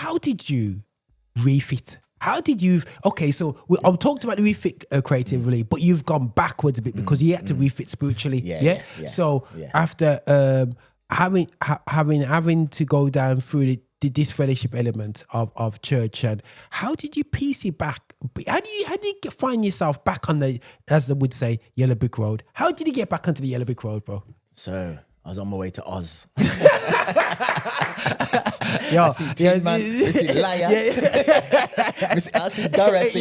how did you refit? How did you? Okay, so I've talked about the refit creatively, but you've gone backwards a bit because you had to refit spiritually. Yeah. So after having to go down through the disfellowship element of church, and how did you piece it back? How do you find yourself back on the, as they would say, yellow brick road? How did you get back onto the yellow brick road, bro? So I was on my way to Oz. Yo, I see Tin Man, I see Liar, I see Dorothy.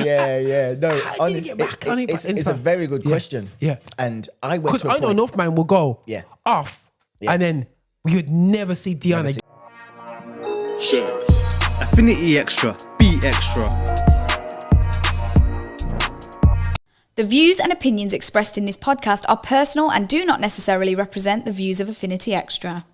Yeah. No, how did you get back on it? It's a very good question. Yeah. And I went to a because I know enough man will go off, and then you'd never see Dion again. Affinity Xtra, be extra. The views and opinions expressed in this podcast are personal and do not necessarily represent the views of Affinity Xtra.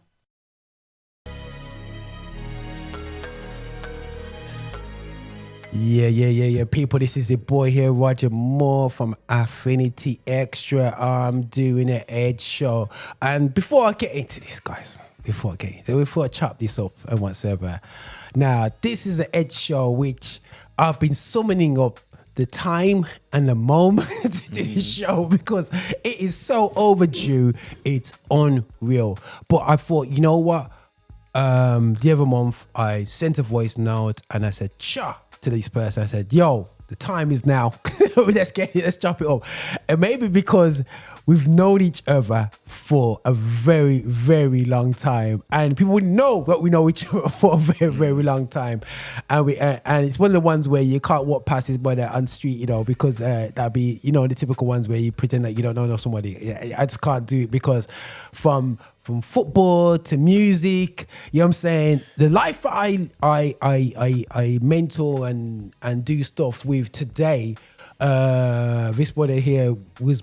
Yeah. People, this is the boy here, Roger Moore from Affinity Xtra. I'm doing an Edge show. And before I get into this, guys, before I chop this up and whatsoever, now, this is the Edge show which I've been summoning up the time and the moment to do the show because it is so overdue. It's unreal. But I thought, you know what? The other month, I sent a voice note and I said, cha, to this person. I said, yo, the time is now. Let's chop it up. And maybe because we've known each other for a very, very long time, and people wouldn't know that we know each other for a very, very long time, and it's one of the ones where you can't walk past his brother on the street, you know, because that'd be, you know, the typical ones where you pretend that you don't know somebody. I just can't do it because from football to music, you know what I'm saying? The life that I mentor and do stuff with today, this brother here was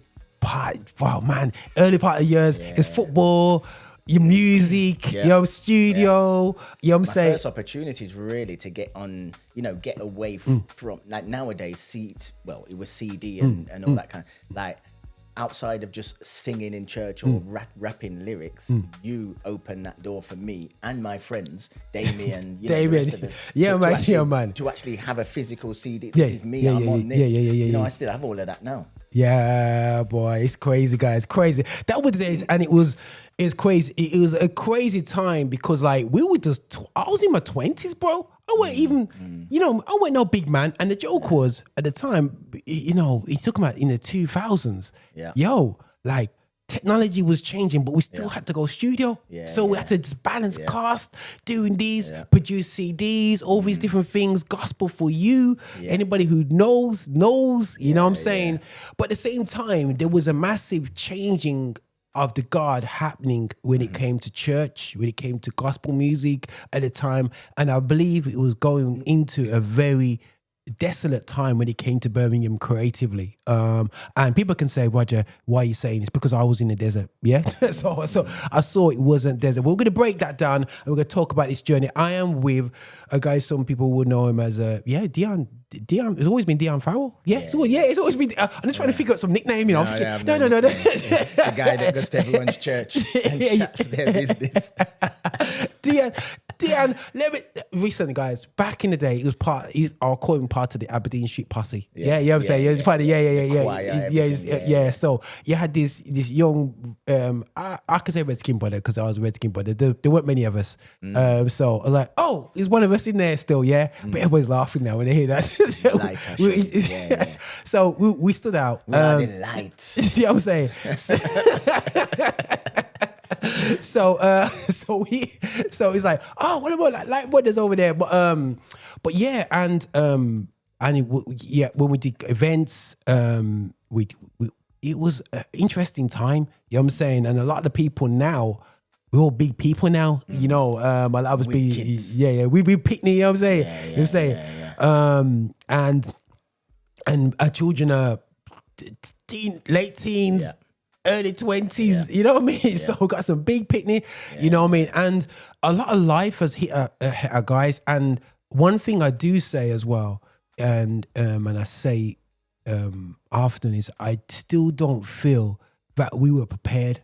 early part of the years is football, your music, your studio, you know what I'm saying? My first opportunity is really to get on, you know, get away from, like nowadays, it was CD and all that kind of, like, outside of just singing in church or rapping lyrics, you open that door for me and my friends, Damien, you know, the rest of us, man. To actually have a physical CD. This is me, I'm on this. You know, I still have all of that now. Yeah, boy, it's crazy, guys, crazy. That was days, and it's crazy. It was a crazy time because, like, we were I was in my 20s, bro. I wasn't even, you know, I wasn't no big man. And the joke was, at the time, you know, he took about in the 2000s. Yeah. Yo, like, technology was changing, but we still had to go studio. So we had to just balance cast, doing these, produce CDs, all these different things, gospel for you. Anybody who knows, you know what I'm saying? But at the same time, there was a massive changing of the guard happening when it came to church, when it came to gospel music at the time. And I believe it was going into a very desolate time when it came to Birmingham creatively. And people can say, Roger, why are you saying this? Because I was in the desert. Yeah. so I saw it wasn't desert. We're going to break that down and we're going to talk about this journey. I am with a guy, some people would know him as Dion. It's always been Dion Farrell. It's always been. I'm just trying to figure out some nickname, you know. No. The guy that goes to everyone's church and chats their business. Dion, recently, guys, back in the day, it was I'll call him part of the Aberdeen Street Posse. You know what I'm saying? It's part of, So you had this young, I could say red-skinned brother because I was a red-skinned brother. There weren't many of us. So I was like, oh, is one of us in there still, But everybody's laughing now when they hear that. So we stood out. We are the light. You know what I'm saying? So it's like, oh, what about like brothers over there? But yeah, and when we did events, it was an interesting time. You know what I'm saying? And a lot of the people now, we're all big people now. You know, a lot of us be kids. We be picnic. You know what I'm saying? You know what I'm saying? And our children are late teens. Early 20s, you know what I mean? So we got some big picnic, you know what I mean? And a lot of life has hit our guys. And one thing I do say as well, and I say often, is I still don't feel that we were prepared.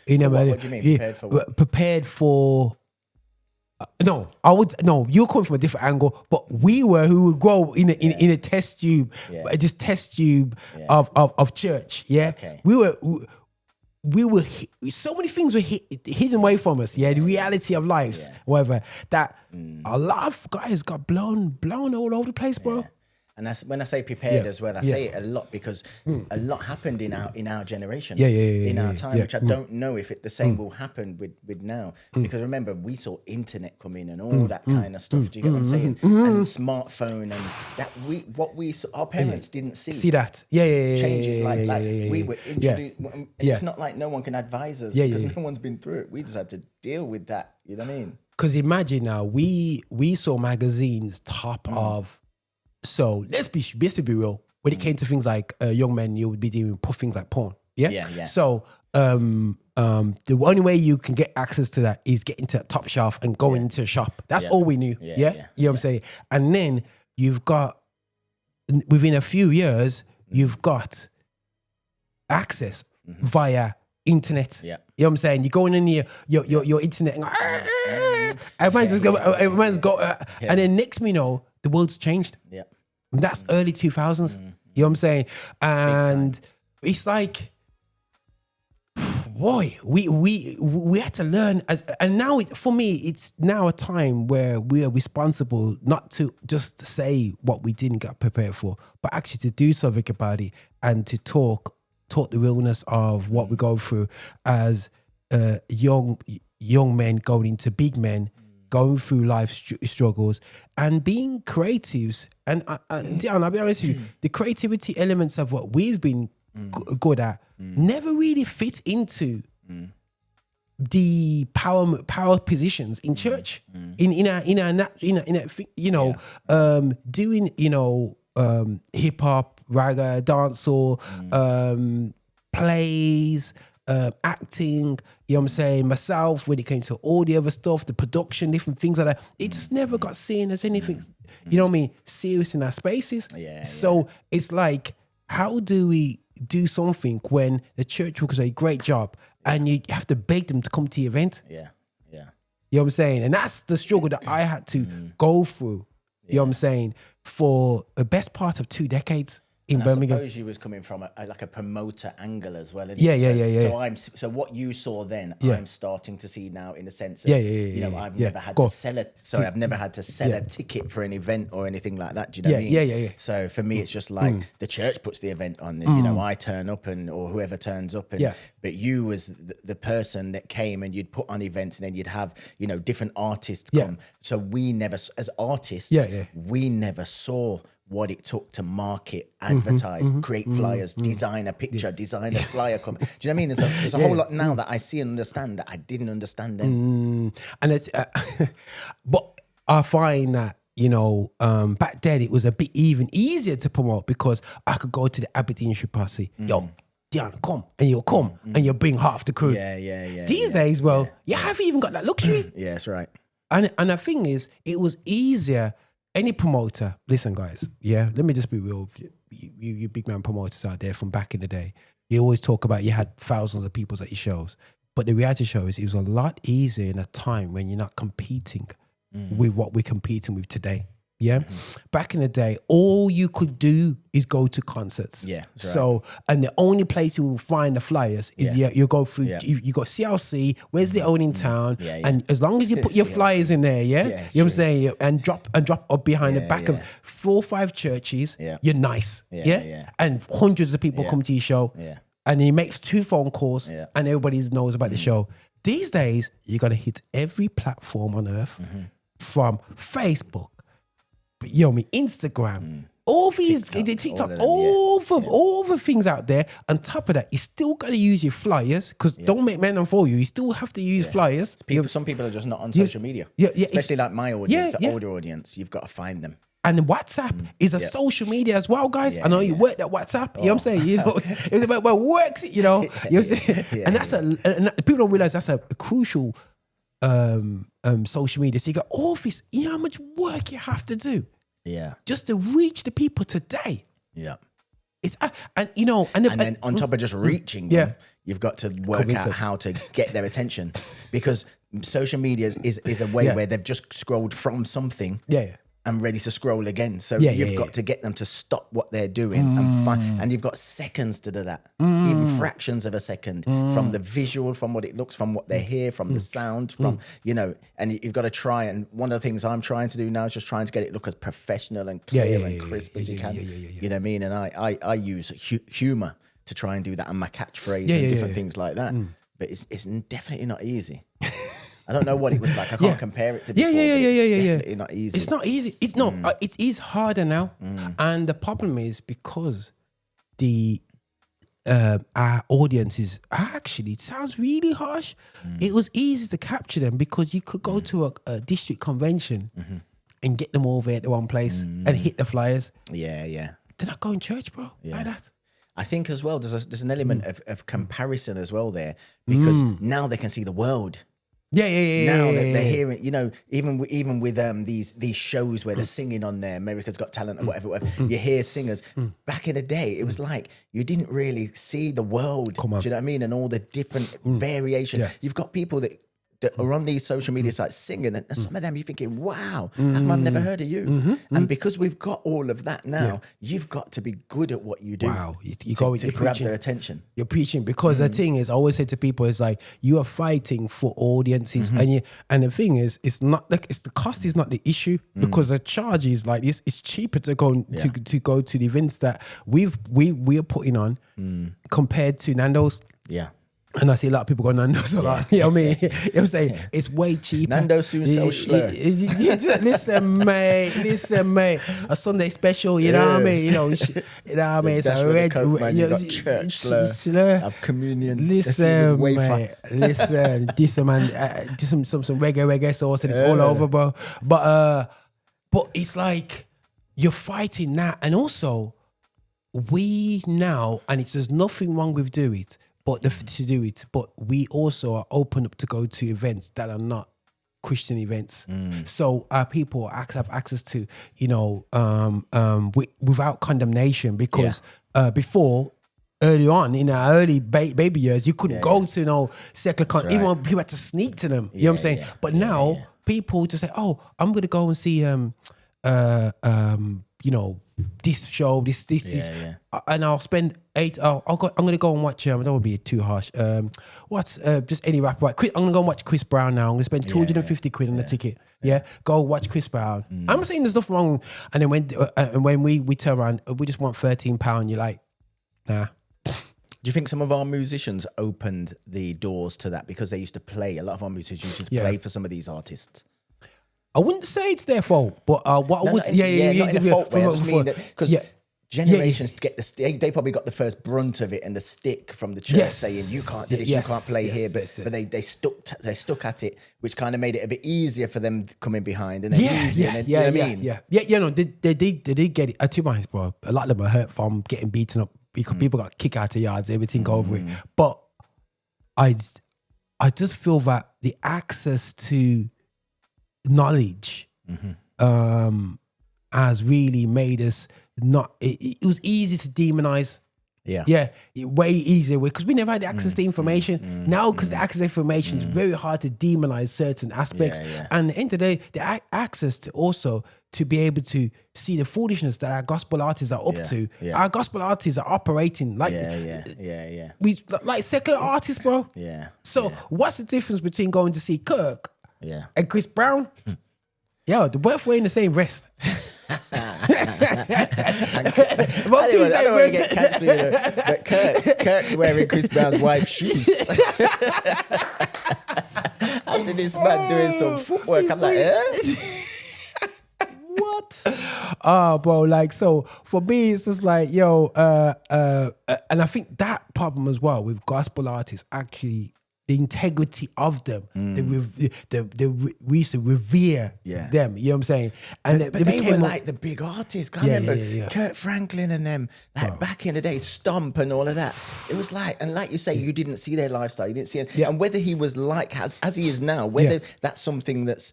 You know, what do you mean? Prepared for what? Prepared for. No, you're coming from a different angle, but we were who would grow in a test tube, this test tube of church. Yeah, Okay. we were so many things were hidden away from us. Yeah, the reality of lives, whatever. That a lot of guys got blown all over the place, bro. And that's when I say prepared as well. I say it a lot because a lot happened in our generation, in our time, which I don't know if the same will happen with now. Because remember, we saw internet come in and all that kind of stuff. Do you get what I'm saying? And smartphone and that our parents didn't see. See that? Changes like we were introduced. It's not like no one can advise us because no one's been through it. We just had to deal with that. You know what I mean? Because imagine now, we saw magazines top of. So let's be real. When it came to things like young men, you would be doing things like porn. Yeah. So the only way you can get access to that is getting to a top shelf and going into a shop. That's all we knew. You know what I'm saying? And then you've got within a few years, you've got access via internet. Yeah. You know what I'm saying? You're going in your internet and everyone's go, and then next thing you know, the world's changed. Yeah. And that's early 2000s. You know what I'm saying? And it's like, boy, we had to learn. And now, for me, it's now a time where we are responsible not to just say what we didn't get prepared for, but actually to do something about it and to talk the realness of what we go through as young men going into big men, going through life struggles and being creatives. And Dion, I'll be honest with you, the creativity elements of what we've been good at never really fits into the power positions in church, in our doing hip hop, ragga, dancehall, plays. Acting, you know what I'm saying, myself, when it came to all the other stuff, the production, different things like that, it just never got seen as anything, you know what I mean, serious in our spaces. So it's like, how do we do something when the church workers do a great job and you have to beg them to come to the event? You know what I'm saying? And that's the struggle that I had to go through, you know what I'm saying, for the best part of 2 decades. In Birmingham. I suppose you was coming from a promoter angle as well. Yeah. So what you saw then, I'm starting to see now in the sense of, I've never had to sell it. So I've never had to sell a ticket for an event or anything like that. Do you know what I mean? So for me, it's just like the church puts the event on, and, I turn up or whoever turns up. But you was the person that came and you'd put on events and then you'd have, different artists come. So we never, as artists, we never saw what it took to market, advertise, create flyers, design a picture, design a flyer. Do you know what I mean? There's a whole lot now that I see and understand that I didn't understand then. And it's, but I find that, back then it was a bit even easier to promote because I could go to the Aberdeenship posse, yo, Dion, come, and you'll come and you'll bring half the crew. These days, you haven't even got that luxury. Yeah, that's right. And the thing is, it was easier. Any promoter, listen, guys, let me just be real. You big man promoters out there from back in the day, you always talk about you had thousands of people at your shows. But the reality show is it was a lot easier in a time when you're not competing with what we're competing with today. Back in the day, all you could do is go to concerts. So, and the only place you will find the flyers is you go through. You got CLC, where's the own in town, and as long as you put your flyers in there, you know what I'm saying, and drop up behind the back of 4 or 5 churches, you're nice, and hundreds of people come to your show, and you make 2 phone calls, and everybody knows about the show. These days, you got to hit every platform on earth, from Facebook. Instagram, all these TikTok, all the things out there. On top of that, you still got to use your flyers because don't make men for you. You still have to use flyers. Some people are just not on social media. Especially like my audience, the older audience. You've got to find them. And WhatsApp is a social media as well, guys. I know you work at WhatsApp. You know what I'm saying? It's about what works. You know what I'm saying? And that's and people don't realize that's a crucial social media. So you got all this, how much work you have to do just to reach the people today. It's and then on top of just reaching them, You've got to work Convince out them. how to get their attention, because social media is a way where they've just scrolled from something and ready to scroll again. So you've got to get them to stop what they're doing and you've got seconds to do that, even fractions of a second, from the visual, from what it looks, from what they hear, from the sound, from, you know, and you've got to try. And one of the things I'm trying to do now is just trying to get it look as professional and clear and crisp as you can. You know what I mean? And I use humor to try and do that, and my catchphrase and different things like that. But it's definitely not easy. I don't know what it was like. I can't compare it to before. It's definitely not easy. It's not easy. It's not. It is harder now, and the problem is because the our audience is actually, it sounds really harsh. It was easy to capture them because you could go to a district convention and get them all there at the one place and hit the flyers. Yeah. They're not going to church, bro. Like that. I think as well, there's an element of comparison as well there, because now they can see the world. Now they're hearing, you know, even with these shows where they're singing on there, America's Got Talent or whatever. You hear singers. Back in the day, it was like you didn't really see the world. Do you know what I mean? And all the different variations. You've got people that are on these social media sites singing, and some of them you're thinking, wow, I've never heard of you. And because we've got all of that now, you've got to be good at what you do. Wow, you to grab their attention. You're preaching, because the thing is, I always say to people, it's like you are fighting for audiences, and the thing is, it's not like the cost is not the issue, because the charge is like this. It's cheaper to go to go to the events that we are putting on compared to Nando's. Yeah. And I see a lot of people go Nando's a lot. You know what I mean? You know what I'm saying? It's way cheaper. Nando's soon sell slur. Listen, mate. A Sunday special, you know what I mean? You know what I mean? It's That's a where red, the Coke, man, you got church slur. Have communion. Listen, mate. Listen, this man, some reggae sauce, and it's all over, bro. But it's like you're fighting that, and also we now, and there's nothing wrong with doing it. But we also are open up to go to events that are not Christian events. So our people have access to, you know, without condemnation, because before, early on in our early baby years, you couldn't go to no secular even when people had to sneak to them. You know what I'm saying? But now people just say, oh, I'm going to go and see, you know, this show, this, and I'll spend I'm gonna go and watch. I don't want to be too harsh. What's just any rapper? I'm gonna go and watch Chris Brown now. I'm gonna spend 250 quid on the ticket. Go watch Chris Brown. I'm not saying there's nothing wrong. And then when we turn around, we just want £13. You're like, nah. Do you think some of our musicians opened the doors to that because they used to play? A lot of our musicians used to play for some of these artists. I wouldn't say it's their fault, but what I would, not in a fault way. I just mean that because generations get they probably got the first brunt of it and the stick from the church saying you can't do this, you can't play here, but they stuck at it, which kind of made it a bit easier for them coming behind, and then you know what I mean? You know, they did get it. To be honest, bro, a lot of them are hurt from getting beaten up because people got kicked out of yards, everything over it. But I just feel that the access to knowledge has really made us not. It was easy to demonize. Way easier because we never had access to information. Now, because the access to information is very hard to demonize certain aspects. And at the end of the day, the access to also to be able to see the foolishness that our gospel artists are up to. Our gospel artists are operating like we like secular artists, bro. So what's the difference between going to see Kirk and Chris Brown? Yo, the both were in the same vest. I don't want to get cancelled, but Kirk's wearing Chris Brown's wife's shoes. I see this man doing some footwork. I'm like, what? Bro, like, so for me, it's just like, yo, and I think that problem as well with gospel artists actually the integrity of them. We used to revere them. You know what I'm saying? And but they were like the big artists. I remember Kurt Franklin and them, like back in the day, Stomp and all of that. It was like, and like you say, you didn't see their lifestyle. You didn't see it. Yeah. And whether he was like as he is now, whether that's something that's,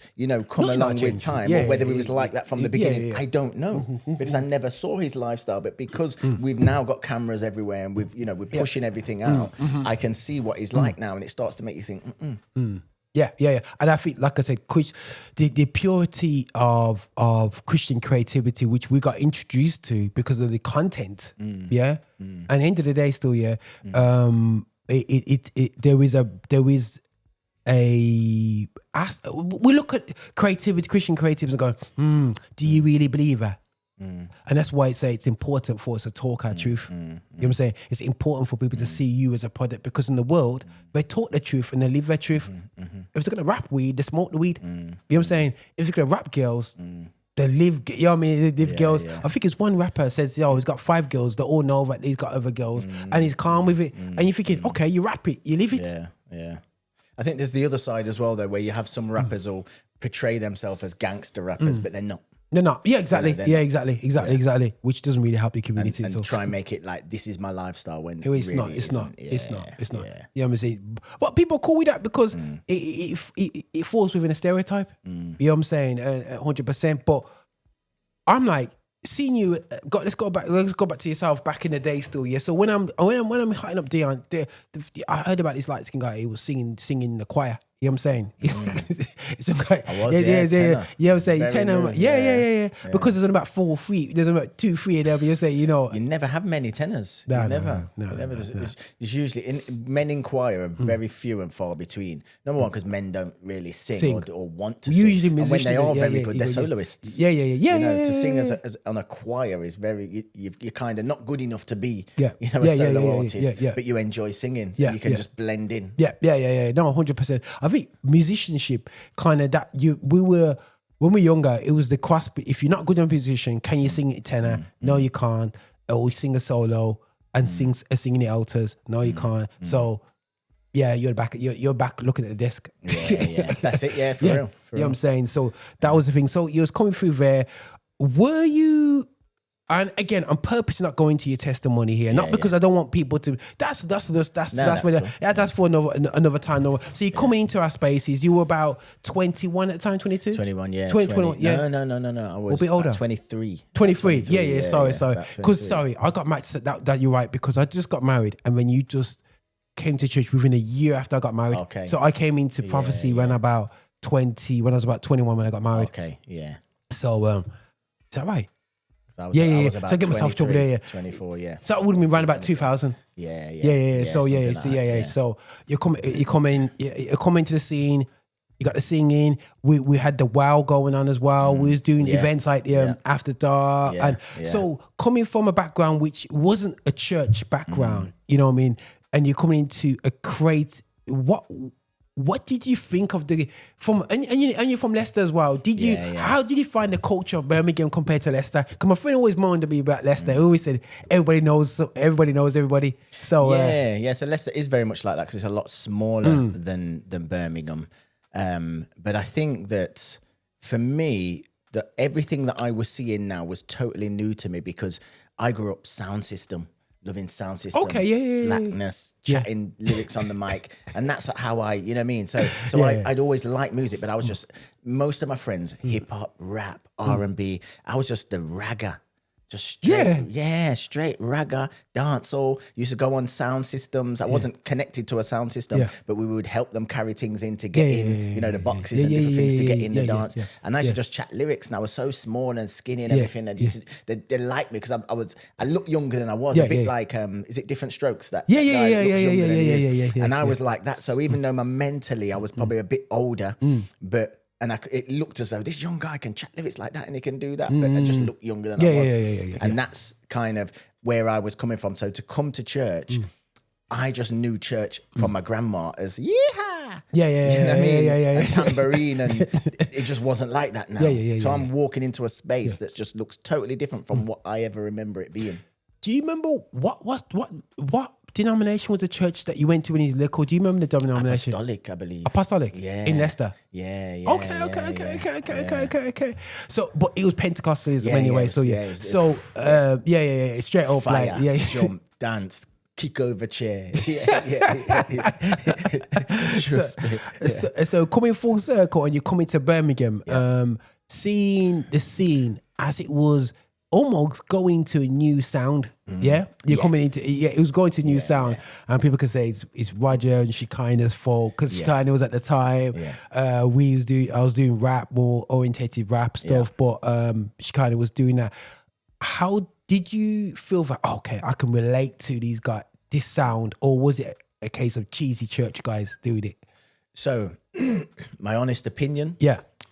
come along with time, or whether he was like that from the beginning, I don't know, because I never saw his lifestyle. But because we've now got cameras everywhere and we're pushing everything out, I can see what he's like now, and it starts to make you think, Yeah. And I think, like I said, the purity of Christian creativity, which we got introduced to because of the content, And at the end of the day, still, there is a we look at creativity, Christian creativity, and go, do you really believe that? And that's why I say it's important for us to talk our truth. You know what I'm saying? It's important for people to see you as a product, because in the world, they talk the truth and they live their truth. If they're going to rap weed, they smoke the weed. You know what I'm saying? If they're going to rap girls, they live, you know what I mean? They live girls. I think it's one rapper says, he's got 5 girls. They all know that he's got other girls and he's calm with it. And you're thinking, okay, you rap it, you live it. Yeah. I think there's the other side as well, though, where you have some rappers who portray themselves as gangster rappers, but they're not. They're not. Yeah, exactly. Exactly. Which doesn't really help your community. And try and make it like, this is my lifestyle, when it's really not. It's not. Yeah, It's not. Yeah. You know what I'm saying? But people call me that because it falls within a stereotype. You know what I'm saying? 100%. But I'm like, seeing you. Let's go back to yourself back in the day still. Yeah. So when I'm hitting up Dion, I heard about this light skin guy. He was singing in the choir. You know what I'm saying? It's a guy. I'm saying tenor. Yeah. Because there's only about 4 feet. There's only about 2, 3 of them. You say, you never have many tenors. No. There's usually men in choir are very few and far between. Number one, because men don't really sing. Or want to sing. Usually and when they are very good, they're soloists. Yeah. To sing as on a choir is very. You're kind of not good enough to be. A solo artist, but you enjoy singing. Yeah, you can just blend in. Yeah. No, 100%. I think musicianship kind of we were, when we were younger, it was the cross. If you're not good in musician, can you sing it tenor? No, you can't. Or sing a solo and singing the alters. No, you can't. So you're back looking at the desk. Yeah. That's it. Yeah, for real. You know what I'm saying? So that was the thing. So you was coming through there. Were you? And again, I'm purposely not going to your testimony here, not because I don't want people to. That's for another time. So you're coming into our spaces. You were about 21 at the time, 22. 21, yeah. 21, yeah. No. I was a bit older. 23. 23. Yeah. Sorry. Because I got married. That you're right, because I just got married, and when you just came to church within a year after I got married. Okay. So I came into prophecy when I was about 21 when I got married. Okay. Yeah. So is that right? I was about so I get myself trouble there. 24, yeah. So it would have been around about 2000. Yeah. So So you come into the scene. You got the singing. We had the wow going on as well. We was doing events like After Dark, and so coming from a background which wasn't a church background, you know what I mean, and you're coming into a What did you think of and you're from Leicester as well? How did you find the culture of Birmingham compared to Leicester? Because my friend always moaned to me about Leicester. He always said everybody knows everybody. So so Leicester is very much like that, because it's a lot smaller than Birmingham. But I think that for me, that everything that I was seeing now was totally new to me, because I grew up sound system. Loving sound systems, slackness, chatting lyrics on the mic, and that's how I, you know what I mean. So I'd always liked music, but I was just, most of my friends, hip hop, rap, R&B. I was just the ragga, just straight ragga, dancehall. Used to go on sound systems. I wasn't connected to a sound system, but we would help them carry things in to get in, the boxes and different things to get in the dance. And I used to just chat lyrics, and I was so small and skinny and everything. And they liked me because I looked younger than I was. A bit like, is it Different Strokes? That guy looks younger than he is. And I was like that. So even though mentally I was probably a bit older, but. And it looked as though this young guy can chat lyrics like that and he can do that, but I just looked younger than I was. And that's kind of where I was coming from. So to come to church, I just knew church from my grandma as yeehaw. You know what I mean? And tambourine, and it just wasn't like that now. So I'm walking into a space that just looks totally different from what I ever remember it being. Do you remember what denomination was the church that you went to when he's little? Do you remember the denomination? Apostolic, I believe. Apostolic? Yeah. In Leicester? Yeah. Okay. So, but it was Pentecostalism anyway. So straight up, Fire, like, jump, dance, kick over chair. Trust me. So coming full circle and you're coming to Birmingham, seeing the scene as it was almost going to a new sound. You're coming into it was going to a new sound, and people can say it's Roger and Shekinah's fault because Shekinah was at the time. I was doing rap, more orientated rap stuff, but Shekinah was doing that. How did you feel that? Okay, I can relate to these guys, this sound, or was it a case of cheesy church guys doing it? So, my honest opinion,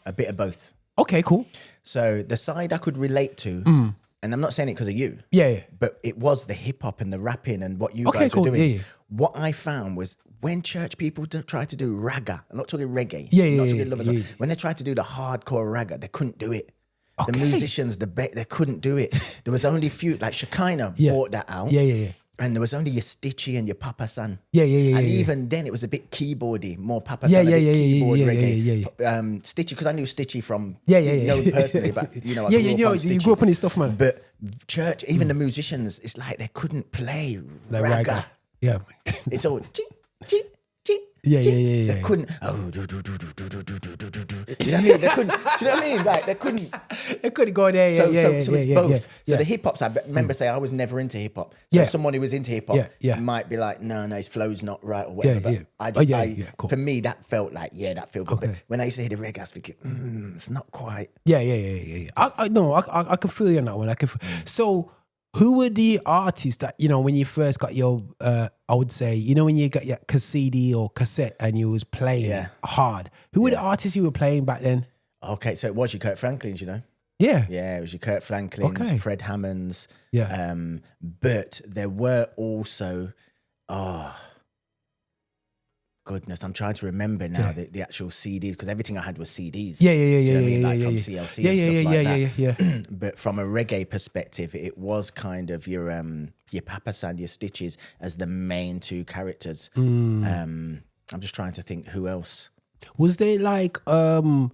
a bit of both. Okay, cool. So the side I could relate to, and I'm not saying it because of you, but it was the hip hop and the rapping and what you guys were doing. What I found was when church people try to do ragga, I'm not talking reggae, not talking lovers, when they tried to do the hardcore ragga, they couldn't do it. Okay. The musicians, they couldn't do it. There was only a few, like Shekinah brought that out. And there was only your Stitchy and your Papa San. And even then, it was a bit keyboardy, more Papa San, keyboard reggae. Stitchy, because I knew Stitchy from known personally, but I grew up on Stitchy. You grew up on his stuff, man. But church, even the musicians, it's like they couldn't play ragga. Yeah, it's all ching, ching, ching. They couldn't. Do you know what I mean? They couldn't. Do you know what I mean? Like they couldn't. They couldn't go there. So it's both. So the hip hop side. But remember, say I was never into hip hop. So someone who was into hip hop might be like, no, his flow's not right or whatever. Cool. For me, that felt like that felt good. But when I used to hear the reggae, I was thinking, it's not quite. I can feel you on that one. I can. So. Who were the artists that, when you first got your, I would say, when you got your CD or cassette and you was playing hard, who were the artists you were playing back then? Okay, so it was your Kurt Franklin's, Yeah. Yeah, it was your Kurt Franklin's, Fred Hammonds. Yeah. But there were also, goodness, I'm trying to remember now the actual CDs, because everything I had was CDs. Yeah. Like from CLC and stuff like that. But from a reggae perspective, it was kind of your Papa San, your Stitches as the main two characters. I'm just trying to think who else. Was there like when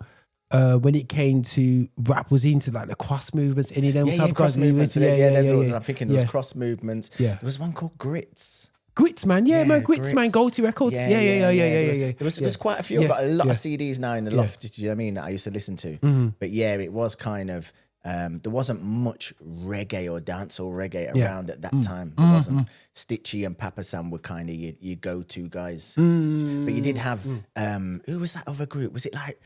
it came to rap, was he into like the cross movements? Any of them type of cross movements? I'm thinking there was cross movements. Yeah. There was one called Grits. Grits, man. Grits, man. Goatee Records. Yeah. There was quite a few. I've got a lot of CDs now in the loft, do you know what I mean, that I used to listen to. But it was kind of, there wasn't much reggae or dancehall reggae around at that time. There wasn't. Stitchy and Papa Sam were kind of your go-to guys. But you did have, who was that other group? Was it like,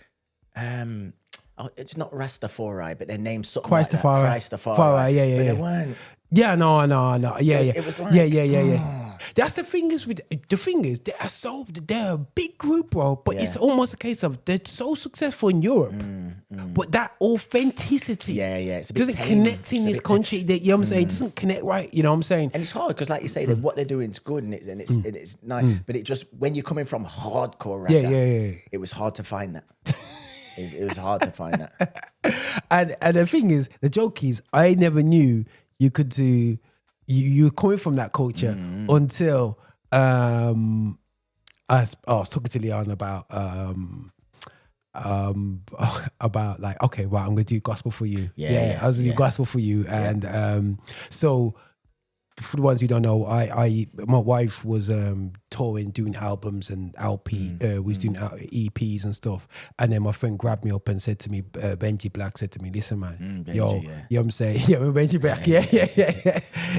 it's not Rastafari, but their name's something like that. Christafari. But they weren't. Yeah, no. It was like, That's the thing is they're a big group, bro. But it's almost a case of they're so successful in Europe, but that authenticity, it's a bit doesn't connect in this country. That you know what I'm saying, it doesn't connect right. You know what I'm saying, and it's hard because, like you say, that what they're doing is good and it's nice. But it just when you're coming from hardcore rap, it was hard to find that. It was hard to find that. And the thing is, the joke is, I never knew you could do. You're coming from that culture until I was talking to Leon about like, okay, right, I'm gonna do gospel for you. I was gonna do gospel for you, and so for the ones who don't know, my wife was touring, doing albums and LP, was doing EPs and stuff. And then my friend grabbed me up and said to me, Benji Black said to me, listen, man, Benji, you know what I'm saying? Yeah, Benji Black, yeah. You know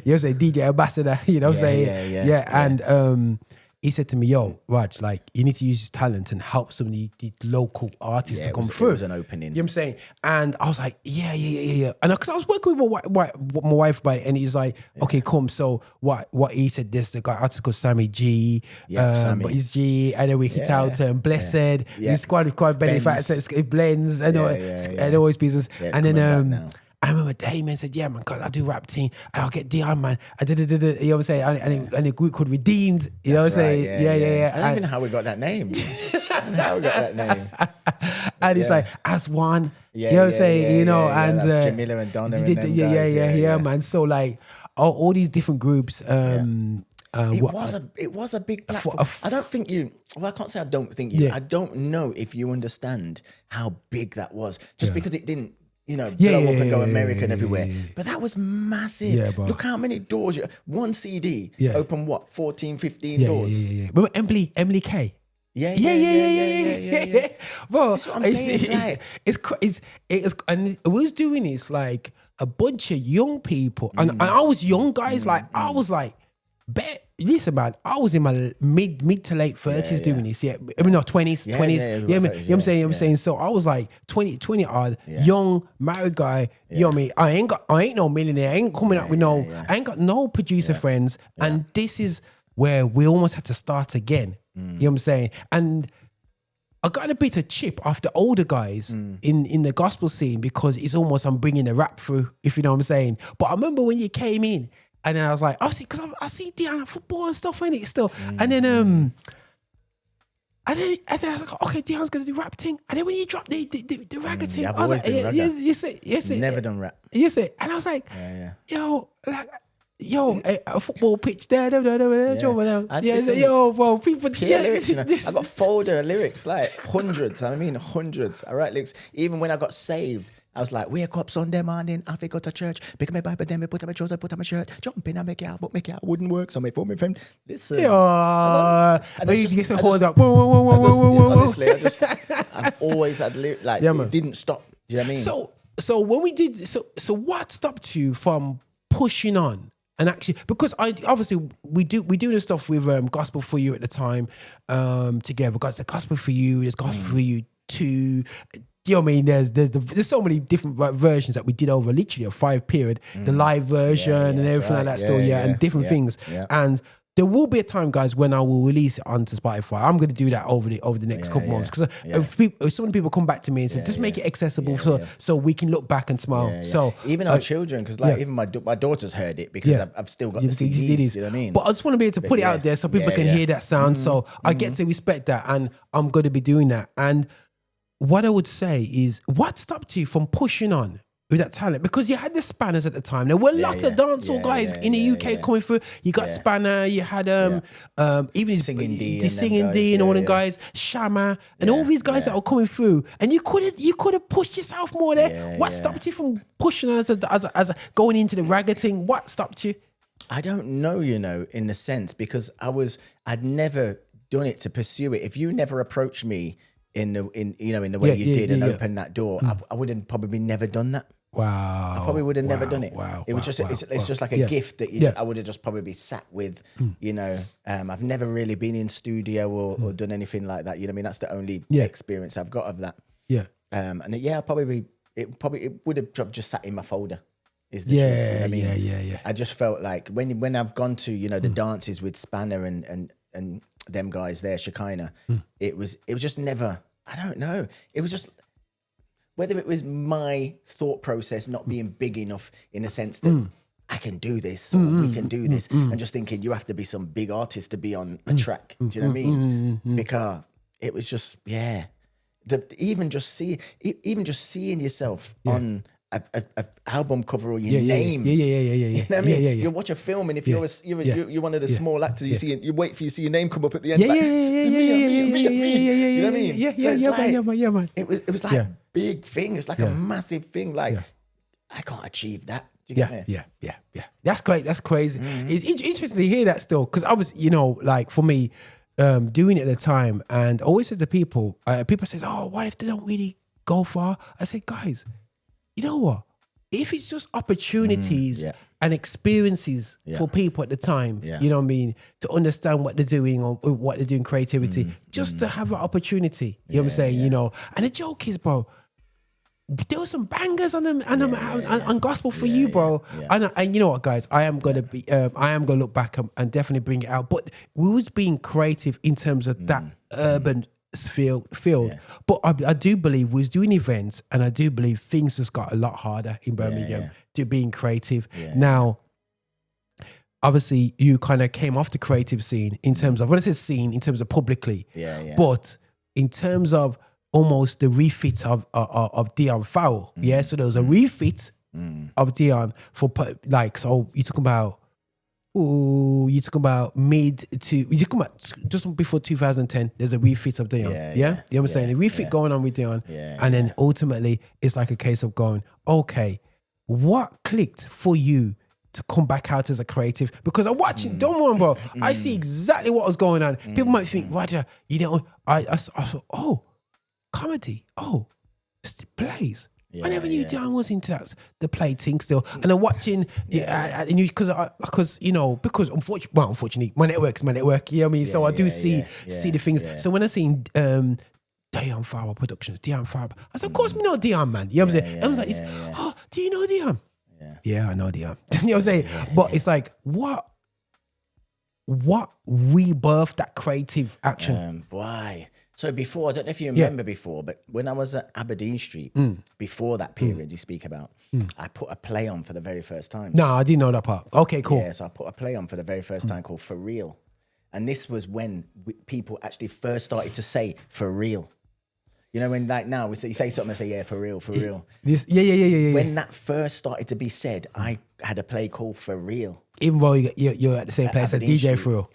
what I'm saying? DJ Ambassador, you know what I'm saying? And he said to me, yo, Raj, like, you need to use his talent and help some of the local artists to come through. It was an opening. You know what I'm saying? And I was like, yeah. And because I was working with my wife about it, and he's like, okay, come. So what he said, there's the guy, artist called Sammy G. Sammy. But he's G. And then we hit out Blessed. He's quite benefactors. It blends. And always business. And then... I remember Damien said, yeah, man, God, I'll do rap team and I'll get Dion, man. You know what I'm saying? And the group called Redeemed. You know what I'm saying? Yeah. I don't even know how we got that name. And it's like, as one. You know what I'm saying? You know, and that's Jamila and Donna and them guys. Yeah, man. So like all these different groups, It was a big platform. I don't think you. Well, I can't say I don't think you. Yeah. I don't know if you understand how big that was. Just because it didn't, blow up and go American everywhere. But that was massive. Yeah, bro. Look how many doors. One CD opened 14, 15 Yeah, doors. yeah. Remember Emily K? Yeah. Bro, That's what I'm saying. and we was doing this like a bunch of young people, and I was young guys. Like I was like, listen, man, I was in my mid to late 30s doing this. Yeah, I mean, no, 20s. You know what I'm saying? So I was like 20 odd, young, married guy. You know what I mean? I ain't no millionaire. I ain't coming up with I ain't got no producer friends. And this is where we almost had to start again. You know what I'm saying? And I got a bit of chip off the older guys in the gospel scene because it's almost I'm bringing the rap through, if you know what I'm saying. But I remember when you came in, and then I was like, because I see Dion at football and stuff in it still. And then I was like, okay, Dion's gonna do rap thing. And then when you dropped the ragga thing, I've I was always like, been ragga. you say, Never done rap. You say, and I was like, a football pitch there, bro, people. Pure lyrics, I got a folder of lyrics, like hundreds. I write lyrics. Even when I got saved, I was like, wake up Sunday morning, I go to church, pick up my Bible, then me put on my trousers, put on my shirt, jump in and make it out, but make it out wouldn't work. So my phone, my friend, listen. Honestly, I've always had lyrics, like, it didn't stop. Do you know what I mean? So when we did, so what stopped you from pushing on? And actually, because we do this stuff with Gospel for You at the time, together. Got the Gospel for You, there's Gospel for You 2. Do you know what I mean? There's so many different versions that we did over literally a 5 period, the live version and everything like that still, and different things. Yeah. And there will be a time, guys, when I will release it onto Spotify. I'm going to do that over the next couple months because if some people come back to me and say, just make it accessible so we can look back and smile. So even our children, because even my daughter's heard it because I've still got the CDs. You know what I mean? But I just want to be able to put it out there so people can hear that sound. So I get to respect that, and I'm going to be doing that. And what I would say is, what stopped you from pushing on with that talent? Because you had the Spanners at the time. There were lots of dancehall guys in the UK coming through. You got Spanner, you had even Singing D and all them guys, Shama, and all these guys that were coming through. And you could have pushed yourself more there. What stopped you from pushing on as going into the ragga thing? What stopped you? I don't know, in the sense, because I'd never done it to pursue it. If you never approached me in the way you did and opened that door, I would have probably never done that. Wow. I probably would have never done it. It was it's just like a gift that I would have just probably sat with, I've never really been in studio or done anything like that. You know what I mean? That's the only experience I've got of that. Yeah. It would have just sat in my folder. Is the truth. You know what I mean? Yeah. I just felt like when I've gone to, the dances with Spanner and them guys there, Shekinah, it was just never, I don't know. It was just, whether it was my thought process not being big enough in the sense that I can do this or we can do this, and just thinking you have to be some big artist to be on a track. Do you know what I mean? Because it was just, even just seeing yourself on a album cover or your name. You know what I mean? You watch a film, and if you're one of the small actors, you wait for you see your name come up at the end. You know what I mean? Man. It was like big thing. It's like a massive thing. Like I can't achieve that. Do you get me? Yeah. That's great. That's crazy. It's interesting to hear that still, because I was, like for me, doing it at the time, and I always said to people say, oh, what if they don't really go far? I said, guys, you know what? If it's just opportunities and experiences for people at the time, you know what I mean, to understand what they're doing or what they're doing, creativity, just to have an opportunity, you know what I'm saying, And the joke is, bro, there were some bangers on them on Gospel for You, bro. And you know what, guys, I am gonna look back and definitely bring it out. But we was being creative in terms of that urban field. But I do believe we was doing events, and I do believe things just got a lot harder in Birmingham to being creative. Now, obviously, you kind of came off the creative scene in terms of, when I say scene, in terms of publicly, but in terms of almost the refit of Dion Farrell. So there was a refit of Dion for, like, so you talk about Oh, you talk about you talking about just before 2010. There's a refit of Dion. Yeah, you know what I'm saying? A refit going on with Dion, and then ultimately it's like a case of going, okay, what clicked for you to come back out as a creative? Because I'm watching, don't worry, bro. I see exactly what was going on. People might think, Roger, you know, I thought, oh, comedy, oh, plays. I never knew Dion was into the play thing still. And I'm watching, because unfortunately, my network's my network. You know what I mean? So I do see the things. Yeah. So when I seen Dion Farrell Productions, Dion Farrell, I said, of course we know Dion, man. You know what I'm saying? I was like, oh, do you know Dion? Yeah, I know Dion. You know what I'm saying? But it's like, what rebirthed that creative action? Why? So before, I don't know if you remember before, but when I was at Aberdeen Street, before that period you speak about, I put a play on for the very first time. No, I didn't know that part. Okay, cool. Yeah, so I put a play on for the very first time called For Real. And this was when people actually first started to say, for real. You know, when like now, you say something and say, yeah, for real, for real. Yeah. When that first started to be said, I had a play called For Real. Even though you're at the same place as DJ Farrell.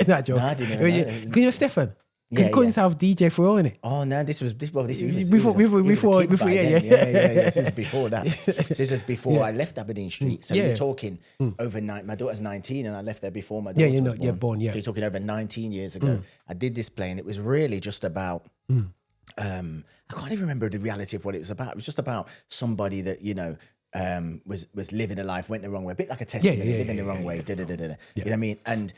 Not joke. No, I didn't know. Can you Stefan? Because calling yourself DJ Farrell, innit? Oh no, this was before. This was before. This is before that. This is before I left Aberdeen Street. So you're talking overnight. My daughter's 19, and I left there before my daughter was born. So you're talking over 19 years ago. I did this play, and it was really just about. I can't even remember the reality of what it was about. It was just about somebody that was living a life, went the wrong way, a bit like a testimony, living the wrong way. You know what I mean? And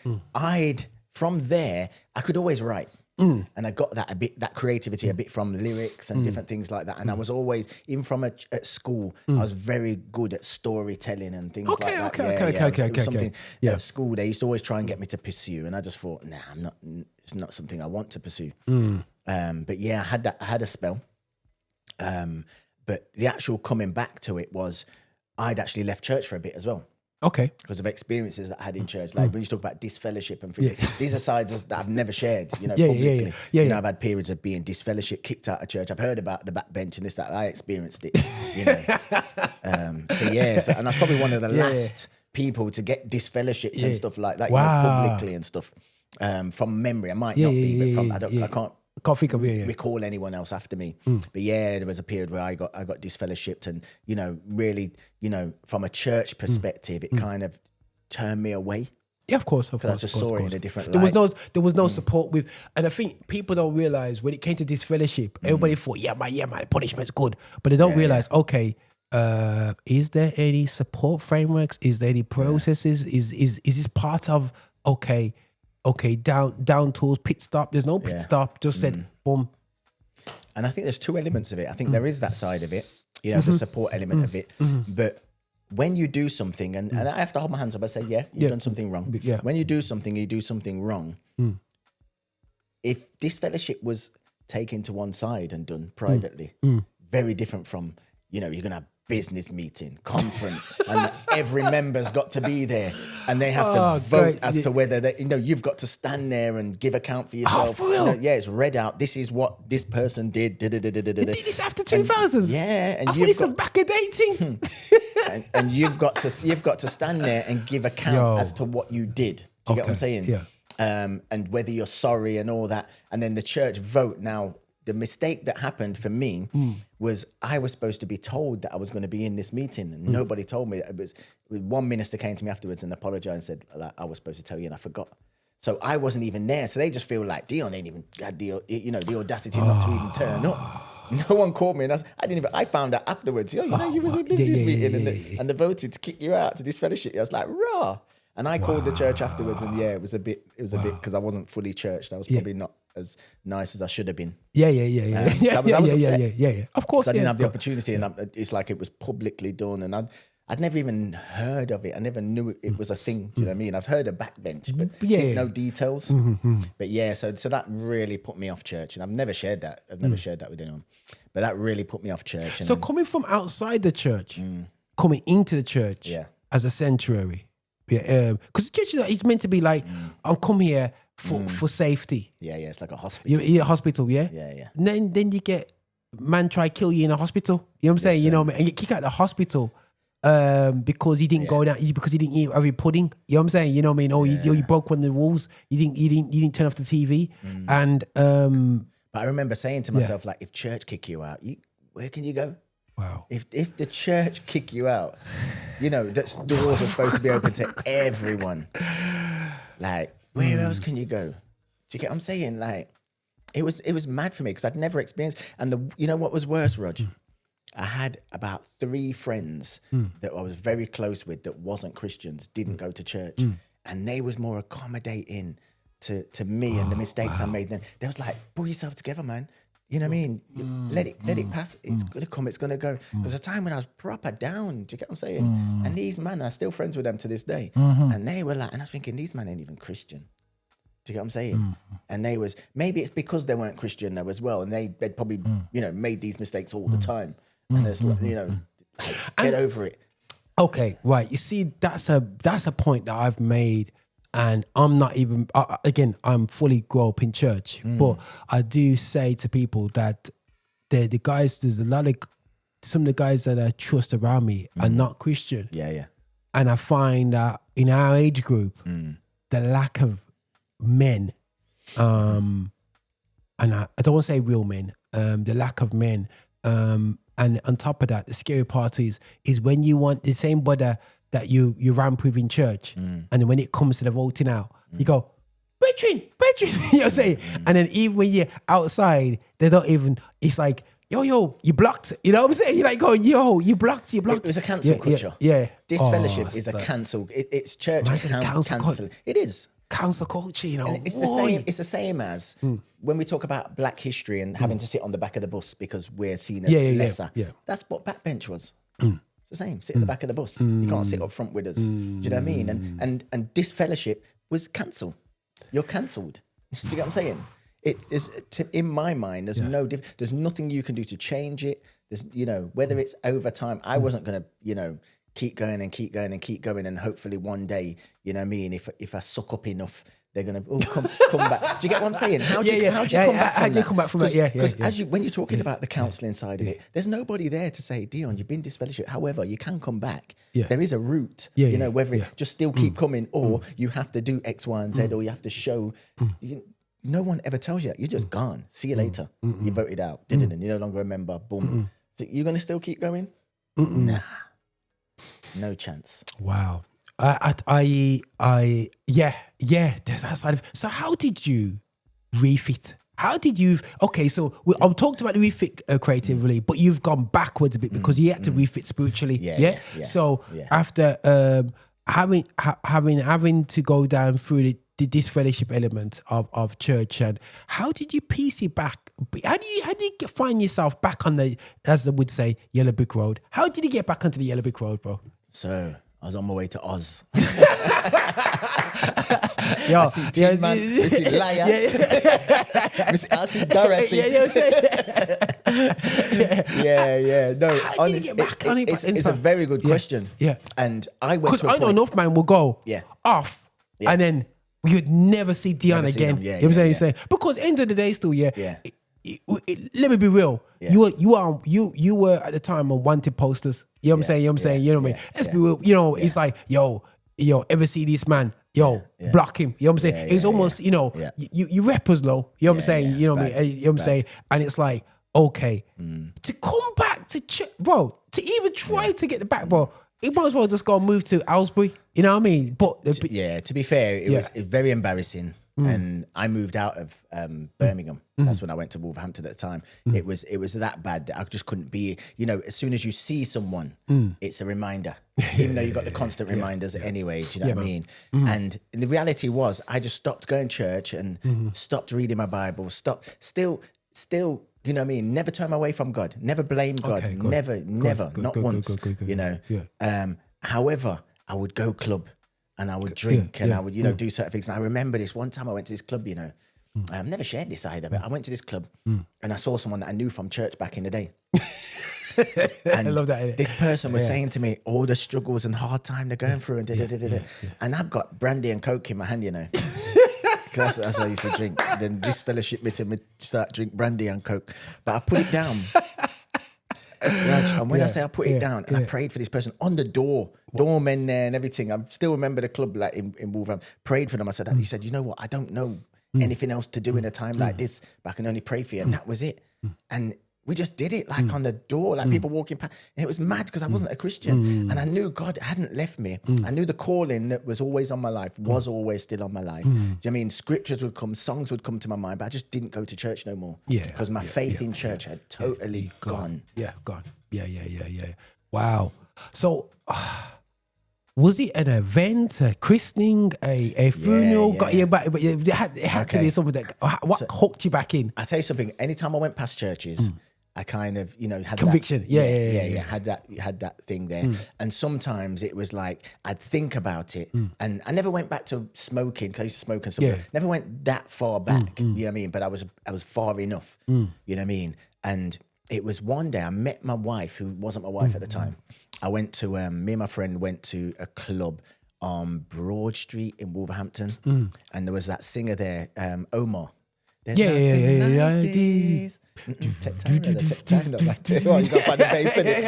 from there, I could always write. And I got that that creativity a bit from lyrics and different things like that. And I was always, even from at school, I was very good at storytelling and things like that. It was something at school they used to always try and get me to pursue, and I just thought, nah, I'm not. It's not something I want to pursue. But yeah, I had a spell. But the actual coming back to it was, I'd actually left church for a bit as well. Okay. Because of experiences that I had in church. Like when you talk about disfellowship and things, these are sides that I've never shared, publicly. I've had periods of being disfellowship, kicked out of church. I've heard about the backbench and this, that. I experienced it, and I was probably one of the last people to get disfellowshipped and stuff like that, publicly and stuff. From memory, I might not be, but I can't think of recall anyone else after me. But there was a period where I got disfellowshipped, and really, from a church perspective, it kind of turned me away. Yeah, of course. I just saw it in a different light. There was no support with, and I think people don't realize when it came to disfellowship, everybody thought, my punishment's good, but they don't realize, okay, is there any support frameworks? Is there any processes? Is this part of down tools, pit stop? There's no pit stop. Just said boom. And I think there's two elements of it. I think there is that side of it, the support element of it. But when you do something, and I have to hold my hands up, I say, you've done something wrong. Yeah. When you do something wrong. If disfellowship was taken to one side and done privately, very different from, you're going to have business meeting, conference, and every member's got to be there, and they have to vote as to whether they, you've got to stand there and give account for yourself. For real? It's read out. This is what this person did. They did this after 2000. And I you've got back in dating. and you've got to stand there and give account as to what you did. Do you get what I'm saying? Yeah. And whether you're sorry and all that, and then the church vote. Now, the mistake that happened for me was I was supposed to be told that I was going to be in this meeting, and nobody told me. It was one minister came to me afterwards and apologized and said, like, I was supposed to tell you and I forgot. So I wasn't even there. So they just feel like Dion ain't even had the audacity not to even turn up. No one called me, and I found out afterwards. You was in business meeting, and they voted to kick you out to disfellowship. I was like, raw. And I called the church afterwards, and it was a bit because I wasn't fully churched. I was probably not as nice as I should have been. Yeah. I was upset. Of course, I didn't have the opportunity, and it's like it was publicly done, and I'd never even heard of it. I never knew it was a thing. Do you know what I mean? I've heard of backbench, but didn't know details. But so that really put me off church, and I've never shared that. I've never shared that with anyone, but that really put me off church. And so coming from outside the church, coming into the church as a sanctuary, because the church is meant to be like, I'll come here for safety. Yeah, it's like a hospital. You're a hospital, yeah? Yeah. And then you get man try kill you in a hospital. You know what I'm saying? And you get kicked out of the hospital. because he didn't go down, because he didn't eat every pudding. You know what I'm saying? You know what I mean? Or you broke one of the rules. You didn't turn off the TV. And but I remember saying to myself, like, if church kick you out, where can you go? wow. If the church kick you out, you know, that's doors are supposed to be open to everyone. Like, where else can you go? Do you get what I'm saying? Like, it was mad for me because I'd never experienced. And you know what was worse, Rog? I had about 3 friends that I was very close with that wasn't Christians, didn't go to church, and they was more accommodating to me and the mistakes I made. Then they was like, "Pull yourself together, man." You know what I mean? Let it pass. It's gonna come. It's gonna go. There's a time when I was proper down. Do you get what I'm saying? And these men, I'm still friends with them to this day. And they were like, and I was thinking, these men ain't even Christian. Do you get what I'm saying? And they was, maybe it's because they weren't Christian though as well, and they'd probably made these mistakes all the time. And it's like, get over it. Okay, right. You see, that's a point that I've made, and I'm not even. Again, I'm fully grown up in church, but I do say to people that the guys, there's a lot of some of the guys that I trust around me are not Christian. Yeah. And I find that in our age group, the lack of men, and I don't want to say real men, the lack of men, and on top of that, the scary part is when you want the same brother that you ramp with in church, and then when it comes to the voting out, you go, Brethren, you know what I'm saying? And then even when you're outside, they don't even, it's like, yo, you blocked. You know what I'm saying? You're like going, yo, you blocked. It was a cancel culture. Yeah. Disfellowship is a cancel. It's church cancel. It is. Council culture, you know. And it's the same. It's the same as when we talk about Black history and having to sit on the back of the bus because we're seen as lesser. Yeah. That's what backbench was. It's the same. Sit in the back of the bus. You can't sit up front with us. Do you know what I mean? And disfellowship was cancel. You're cancelled. Do you get what I'm saying? It's in my mind. There's there's nothing you can do to change it. There's whether it's over time. I wasn't gonna keep going and hopefully one day, you know what I mean, if I suck up enough, they're gonna come back. Do you get what I'm saying? How do you come back from that? Come back from that? Yeah. Because when you're talking about the counselling side of it, there's nobody there to say, Dion, you've been disfellowship. However, you can come back. Yeah. There is a route. Whether it just still keep coming or you have to do X, Y, and Z, or you have to show. No one ever tells you. You're just gone. See you later. You voted out. You no longer remember. Boom. So you're gonna still keep going? Nah. No chance. Wow. There's that side of. So how did you refit? How did you? Okay, so I've talked about the refit creatively, but you've gone backwards a bit because you had to refit spiritually. Yeah. So after having to go down through the disfellowship element of church, and how did you piece it back? How do you find yourself back on the, as they would say, yellow brick road? How did you get back onto the yellow brick road, bro? So I was on my way to Oz. Yo, I see Tin Man, I see Liar, I see Dorothy. No, how did you get back on it? It's a very good question. Yeah. And I went to a because I know point. enough man will go off, and then you'd never see Dion again. You know what I'm saying? Because end of the day, still, let me be real. You were at the time on wanted posters. You know what I'm saying? You know what I'm saying? You know what I mean? Let's be real. It's like, yo, ever see this man? Block him. You know what I'm saying? It's almost, you rep us low. You know what I'm saying? You know what I mean? You know what I'm saying? And it's like, okay, to come back to bro, to even try to get the back, bro, you might as well just go and move to Aylesbury. You know what I mean? But to be fair, it was very embarrassing. And I moved out of Birmingham. That's when I went to Wolverhampton at the time. It was that bad that I just couldn't be. As soon as you see someone, it's a reminder. Even though you got the constant reminders anyway. Do you know what I mean? And the reality was, I just stopped going to church and stopped reading my Bible. Still. You know what I mean? Never turn away from God. Never blame God. Okay, never, not once. Good. However, I would go club. And I would drink and I would, do certain things. And I remember this one time I went to this club, I've never shared this either, but I went to this club and I saw someone that I knew from church back in the day. And I love that. This person was saying to me all the struggles and hard time they're going through and And I've got brandy and coke in my hand, That's what I used to drink. Then Disfellowship me to start drink brandy and coke. But I put it down. And when I say I put it down and I prayed for this person on the doormen there and everything. I still remember the club like in Wolverhampton. Prayed for them. I said, he said, you know what? I don't know anything else to do in a time like this, but I can only pray for you. And that was it. And we just did it like on the door, like people walking past. And it was mad because I wasn't a Christian. And I knew God hadn't left me. I knew the calling that was always on my life was always still on my life. Do you know what I mean? Scriptures would come, songs would come to my mind, but I just didn't go to church no more. Yeah. Because my faith in church had totally gone. Yeah, gone. Yeah. Wow. So, was it an event, a christening, a funeral? But it had to be something that, what hooked you back in? I tell you something, anytime I went past churches, I kind of, had Conviction. That, had that thing there. And sometimes it was like, I'd think about it and I never went back to smoking, because I used to smoke and stuff. Yeah. Never went that far back, you know what I mean? But I was far enough, you know what I mean? And it was one day I met my wife, who wasn't my wife at the time. I went to, me and my friend went to a club on Broad Street in Wolverhampton. And there was that singer there, Omar. There's Yeah. Take time, not like that. Oh, you got to find the bass in it.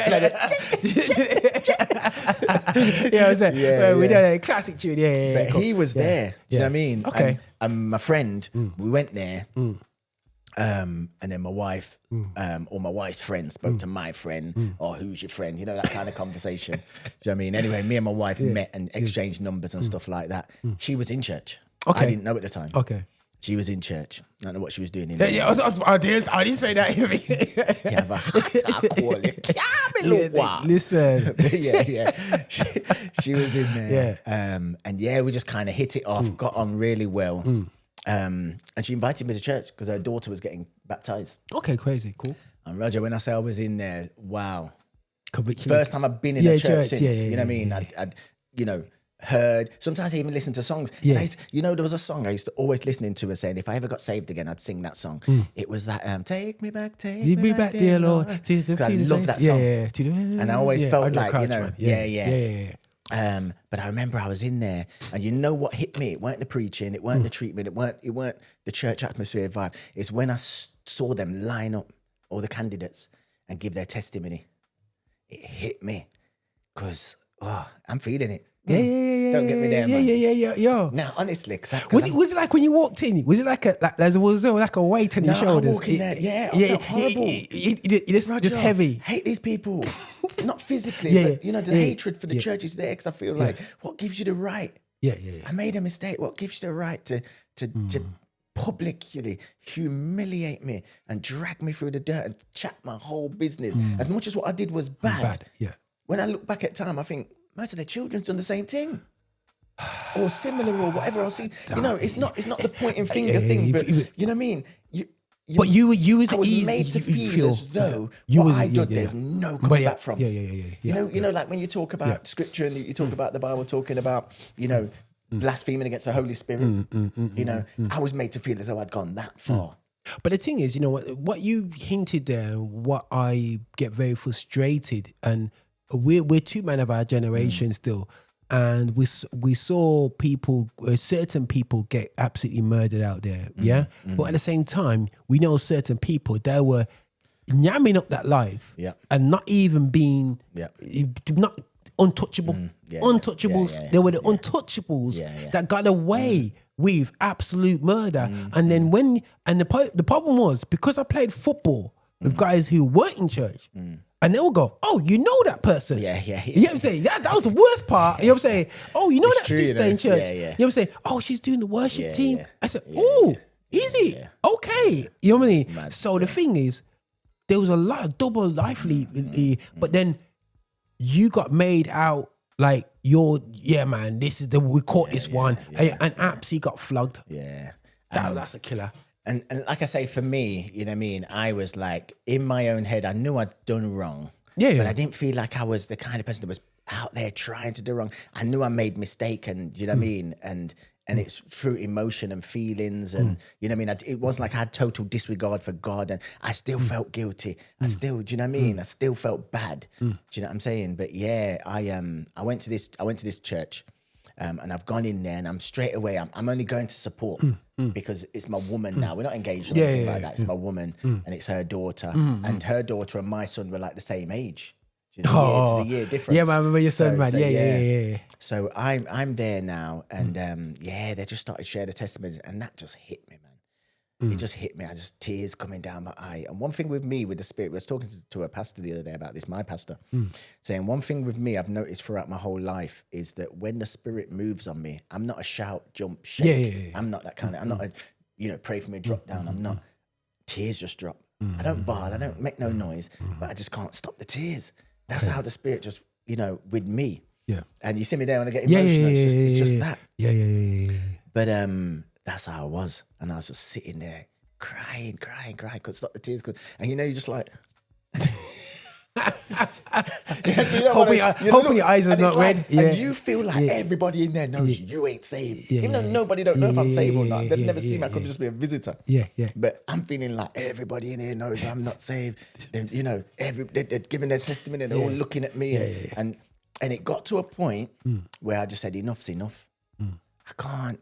Yeah, I was saying, we did a classic tune. But he was there. Do you know what I mean? Okay. And my friend, we went there. And then my wife, or my wife's friend spoke to my friend, or who's your friend? You know, that kind of conversation. Do you know what I mean? Anyway, me and my wife met and exchanged numbers and stuff like that. She was in church. Okay. I didn't know at the time. Okay. She was in church. I don't know what she was doing in Yeah, there. I didn't say that. You have a hot, I call it. Listen. Yeah. She was in there. And we just kind of hit it off, got on really well. And she invited me to church because her daughter was getting baptized. Okay, crazy, cool. And Roger, when I say I was in there, wow. Conviction. First time I've been in a church since, you know what I mean? I'd heard, sometimes I even listened to songs. Yeah. And there was a song I used to always listening to, saying, if I ever got saved again, I'd sing that song. It was that, take me back, dear Lord. Because I love that song. Yeah. And I always felt like, Yeah. But I remember I was in there, and you know what hit me? It weren't the preaching, it weren't the treatment, it weren't the church atmosphere vibe. It's when I saw them line up, all the candidates, and give their testimony. It hit me, because I'm feeling it. Don't get me there, man. Yeah. Now, honestly, was it like when you walked in? Was it like was there like a weight on your shoulders? I'm walking there. I felt horrible. Just heavy. Hate these people, not physically, but the hatred for the church is there. Because I feel like, what gives you the right? Yeah. I made a mistake. What gives you the right to publicly humiliate me and drag me through the dirt and chat my whole business? As much as what I did was bad. When I look back at time, I think most of their children's done the same thing, or similar, or whatever. I'll see. It's not the pointing finger thing, but you know what I mean. I was made to feel as though what I did, there's no coming back from. Like when you talk about scripture and you talk about the Bible, talking about blaspheming against the Holy Spirit. I was made to feel as though I'd gone that far. But the thing is, what you hinted there, what I get very frustrated, and we're two men of our generation still, and we saw people, certain people get absolutely murdered out there, But at the same time, we know certain people that were yamming up that life, and not even being, not untouchable, untouchables. They were the untouchables that got away with absolute murder. And then the problem was, because I played football with guys who weren't in church. And they'll go, oh, you know that person. Yeah. You know what I'm saying? That was the worst part. You know what I'm saying? Oh, you know It's that true, sister in church. Yeah. You know what I'm saying? Oh, she's doing the worship team. yeah. I said, oh, easy. Okay. You know what I mean? Mad So the thing is, there was a lot of double life but then you got made out like man, we caught this one. And absolutely got flogged. Yeah. That's a killer. And like I say, for me, you know what I mean? I was like, in my own head, I knew I'd done wrong. Yeah. But I didn't feel like I was the kind of person that was out there trying to do wrong. I knew I made mistake, and you know what I mean? And it's through emotion and feelings, and you know what I mean? It wasn't like I had total disregard for God, and I still felt guilty. I still, do you know what I mean? I still felt bad. Do you know what I'm saying? But yeah, I went to this church, And I've gone in there and I'm straight away, I'm only going to support because it's my woman now. We're not engaged or anything like that. It's my woman and it's her daughter. And her daughter and my son were like the same age. It's a year difference. Yeah, man, I remember your son, man. Yeah. So I'm there now, and they just started sharing the testimonies, and that just hit me, man. It just hit me. I just tears coming down my eye. And one thing with me, with the Spirit, I was talking to a pastor the other day about this, my pastor, saying one thing with me I've noticed throughout my whole life is that when the Spirit moves on me, I'm not a shout, jump, shake. Yeah. I'm not that kind of. I'm not a pray for me, drop down. I'm not. Tears just drop. I don't bawl. I don't make no noise, but I just can't stop the tears. That's how the Spirit just, with me. Yeah. And you see me there when I get emotional. It's just that. Yeah. But that's how I was. And I was just sitting there crying. Couldn't stop the tears. And you're just like... hoping your eyes are not red. And you feel like everybody in there knows you ain't saved. Even though nobody don't know if I'm saved or not. They've never seen me. I could just be a visitor. Yeah. But I'm feeling like everybody in here knows I'm not saved. They're giving their testimony and they're all looking at me. And it got to a point where I just said, enough's enough. I can't,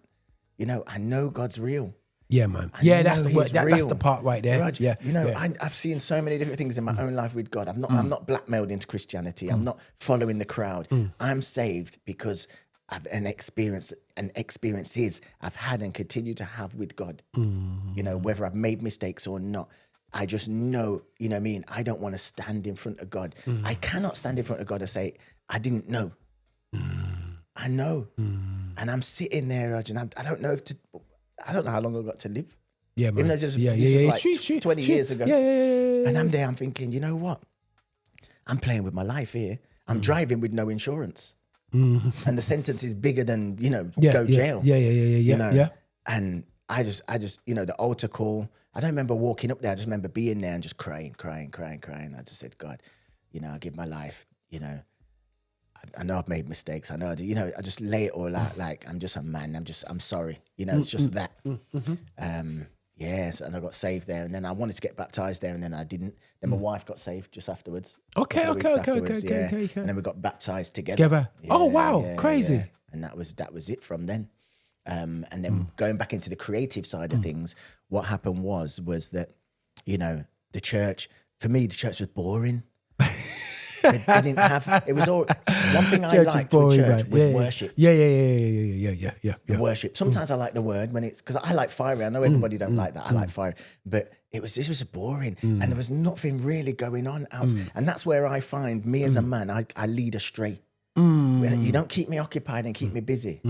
I know God's real. Yeah, man. That's the word. That's the part right there. Raj, I've seen so many different things in my own life with God. I'm not blackmailed into Christianity. I'm not following the crowd. I'm saved because I've an experience and experiences I've had and continue to have with God. Whether I've made mistakes or not. I just know, what I mean? I don't want to stand in front of God. I cannot stand in front of God and say, I didn't know. I know. And I'm sitting there, Raj, and I don't know I don't know how long I've got to live. Yeah, man. Even though this was like 20 years ago. Yeah. And I'm there, I'm thinking, you know what? I'm playing with my life here. I'm driving with no insurance. And the sentence is bigger than, go jail. Yeah. And I just, the altar call, I don't remember walking up there. I just remember being there and just crying. I just said, God, I give my life, I know I've made mistakes. I know, I just lay it all out like I'm just a man. I'm sorry. It's just that. Yes, and I got saved there, and then I wanted to get baptized there, and then I didn't. Then my wife got saved just afterwards. Okay. And then we got baptized together. Crazy. Yeah. And that was it from then. And then going back into the creative side of things, what happened was that, the church was boring. They didn't have. It was all. One thing I liked with church was worship. Yeah. Worship. Sometimes I like the word when it's because I like fiery. I know everybody don't like that. I like fire, but this was boring, and there was nothing really going on else. And that's where I find me as a man. I lead astray. When you don't keep me occupied and keep me busy,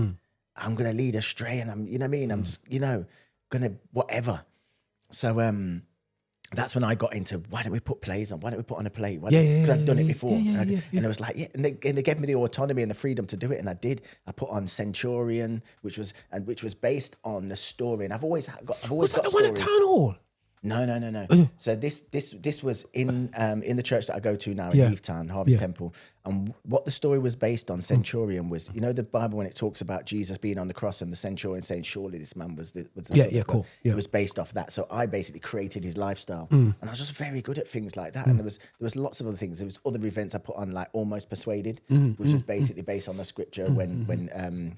I'm gonna lead astray, and I'm just gonna whatever. So that's when I got into, why don't we put plays on? Why don't we put on a play? Because I'd done it before. And it was like, and they gave me the autonomy and the freedom to do it. And I did. I put on Centurion, which was based on the story. And I've always got Was that the stories. one at Town Hall? No. So this was in the church that I go to now in Heathtown, Harvest Temple. And what the story was based on, Centurion, was, the Bible when it talks about Jesus being on the cross and the Centurion saying, surely this man was the son of God. It was based off that. So I basically created his lifestyle. And I was just very good at things like that. And there was lots of other things. There was other events I put on, like Almost Persuaded, which was basically based on the scripture when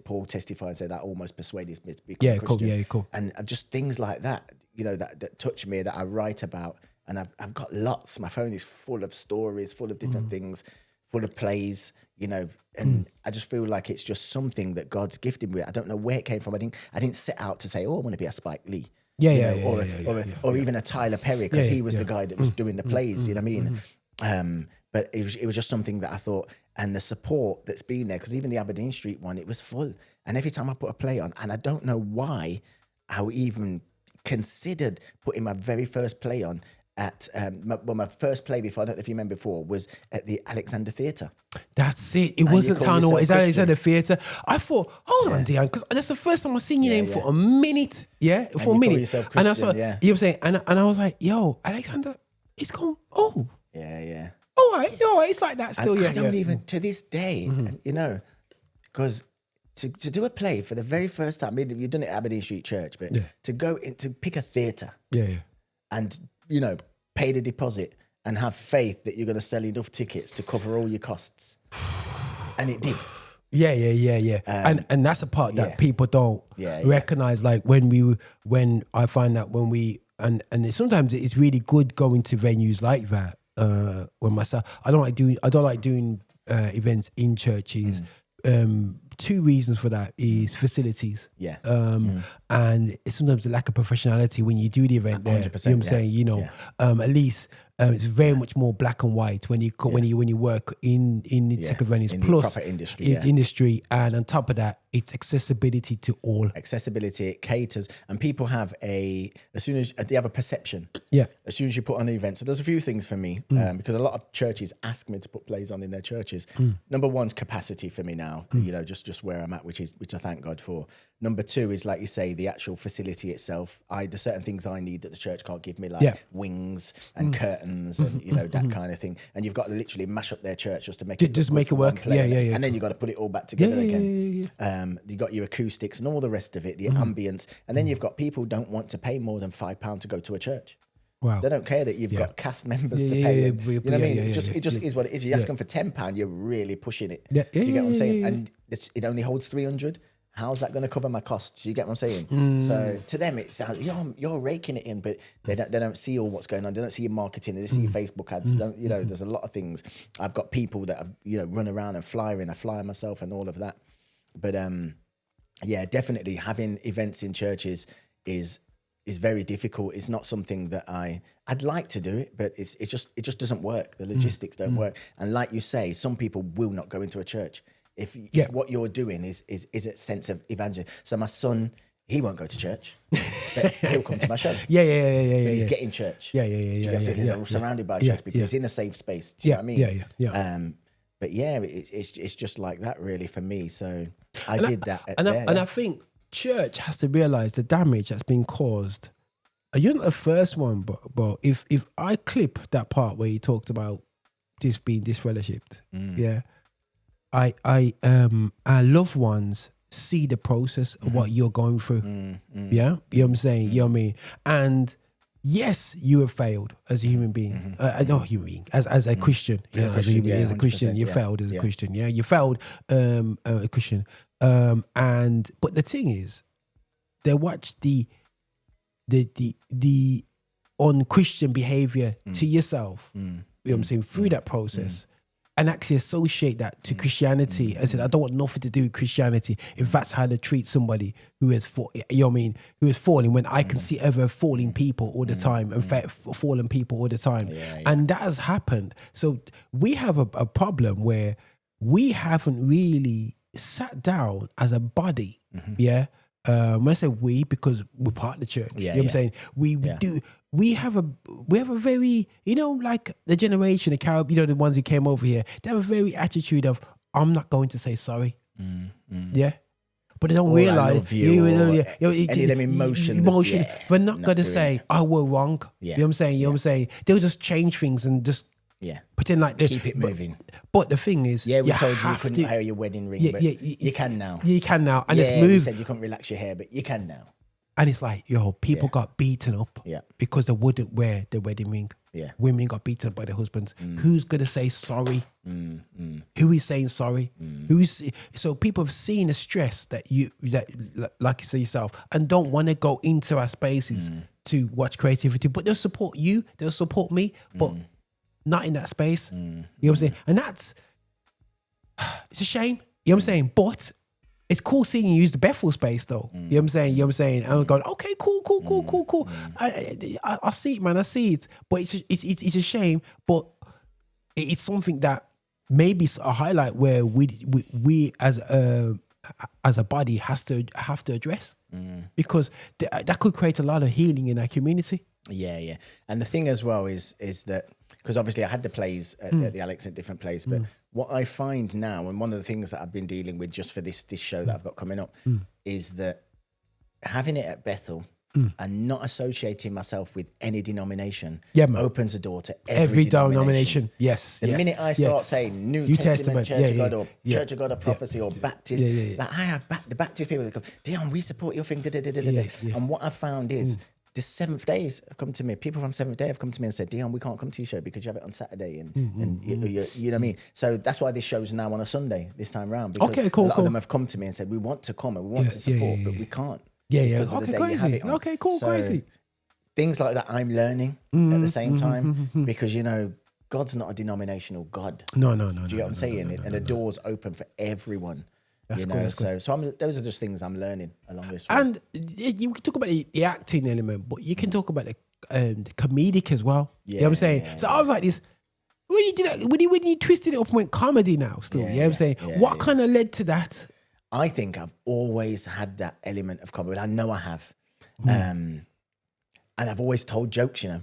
Paul testified and said that almost persuaded me to become a Christian. Cool. And just things like that, that touch me, that I write about. And I've got lots. My phone is full of stories, full of different things, full of plays, and I just feel like it's just something that God's gifted me with. I don't know where it came from. I didn't set out to say, I want to be a Spike Lee. Or even a Tyler Perry, because he was the guy that was doing the plays, you know what I mean? But it was just something that I thought, and the support that's been there, because even the Aberdeen Street one, it was full. And every time I put a play on, and I don't know why I even considered putting my very first play on at, my first play before, I don't know if you remember before, was at the Alexander Theatre. That's it. It wasn't Town Hall. It's Alexander Theatre. I thought, hold on, Dion, because that's the first time I seen your name for a minute. Yeah, for a minute. And I saw, you know what I'm saying? And I was like, yo, Alexander, it's gone. Oh. Yeah. All right. It's like that still. And I don't even, to this day, because to do a play for the very first time, I mean, you've done it at Aberdeen Street Church, but to go in, to pick a theatre and, pay the deposit and have faith that you're going to sell enough tickets to cover all your costs. And it did. Yeah. And that's a part that people don't recognize. Like when I find that when we and sometimes it's really good going to venues like that. When myself, I don't like doing events in churches. Two reasons for that is facilities. And it's sometimes the lack of professionality when you do the event there. 100%, You know what I'm saying? You know, at least it's very much more black and white when you when you work in the second venues. In Plus, the proper industry, industry, and on top of that, it's accessibility to all. Accessibility, it caters, and people have they have a perception. As soon as you put on an event, so there's a few things for me because a lot of churches ask me to put plays on in their churches. Number one's capacity for me now. You know, just where I'm at, which I thank God for. Number two is, like you say, the actual facility itself. There's certain things I need that the church can't give me, like wings and curtains and that kind of thing. And you've got to literally mash up their church just to make it make it work. And then you got to put it all back together again. You got your acoustics and all the rest of it, the ambience, and then you've got people who don't want to pay more than £5 to go to a church. Wow. They don't care that you've got cast members to pay them. You know what I mean? It just is what it is. You ask them for £10, you're really pushing it. Do you get what I'm saying? And it only holds 300. How's that going to cover my costs? You get what I'm saying? So to them, it sounds you're raking it in, but they don't see all what's going on. They don't see your marketing. They see your Facebook ads. There's a lot of things. I've got people that have, run around and I fly myself and all of that. But definitely having events in churches is very difficult. It's not something that I'd like to do it, but it just doesn't work. The logistics don't work. And like you say, some people will not go into a church if what you're doing is a sense of evangelism. So my son, he won't go to church, but he'll come to my show. But he's getting church. He's surrounded by church because he's in a safe space. Do you know what I mean? But it's just like that really for me. So I did that. And I think church has to realize the damage that's been caused. You're not the first one, but if I clip that part where you talked about this being disfellowshipped, our loved ones see the process of what you're going through. You know what I'm saying? You know what I mean? And yes, you have failed as a human being. Not human being, as a Christian. As a Christian, you failed as a Christian. Yeah, you failed a Christian. But the thing is, they watch the unchristian behavior to yourself. You know what I'm saying? Through that process. And actually associate that to Christianity and said, I don't want nothing to do with Christianity if that's how they treat somebody who is who is falling, when I can see ever falling people all the time and fallen people all the time. And that has happened. So we have a problem where we haven't really sat down as a body. When I say we, because we're part of the church. You know what I'm saying? We have a very, like the generation, the Carib, the ones who came over here, they have a very attitude of, I'm not going to say sorry. But they don't realize any of them emotion. We're not going to say, we're wrong. You know what I'm saying? You know what I'm saying? They'll just change things and just pretend like keep it moving. But the thing is, we told you couldn't wear your wedding ring, but you can now. You can now, and it's we said you couldn't relax your hair, but you can now. And it's like, people got beaten up because they wouldn't wear the wedding ring. Women got beaten up by their husbands. Who's gonna say sorry? Who is saying sorry? So people have seen the stress that like you say yourself, and don't want to go into our spaces to watch creativity, but they'll support you, they'll support me, but not in that space. You know what I'm saying? And it's a shame. You know what I'm saying? But it's cool seeing you use the Bethel space though. You know what I'm saying? You know what I'm saying? And I'm going, okay, cool. I see it, man. I see it. But it's a shame. But it's something that maybe a highlight where we as a body have to address, because that could create a lot of healing in our community. And the thing as well is that, because obviously I had the plays at the Alex at different places, but what I find now, and one of the things that I've been dealing with just for this show that I've got coming up, is that having it at Bethel and not associating myself with any denomination opens the door to every denomination. Yes. The minute I start saying New Testament, Church of God, or Church of God of Prophecy, or Baptist, like I have the Baptist people that go, Dion, we support your thing. And what I found is, this Seventh Days have come to me. People from Seventh Day have come to me and said, Dion, we can't come to your show because you have it on Saturday. And you know what I mean? So that's why this show's now on a Sunday this time round. Because a lot of them have come to me and said, we want to come and we want to support, but we can't. Because of the day you have it on. Okay, cool, crazy. Things like that I'm learning at the same time because, you know, God's not a denominational God. No. Do you get what I'm saying? And the door's open for everyone. That's you cool, know, that's cool. so those are just things I'm learning along this way. And you can talk about the acting element, but you can talk about the comedic as well. You know what I'm saying? So I was like this, when you did that, when you twisted it up and went comedy now still, you know what I'm saying? What kind of led to that? I think I've always had that element of comedy. I know I have. And I've always told jokes, you know.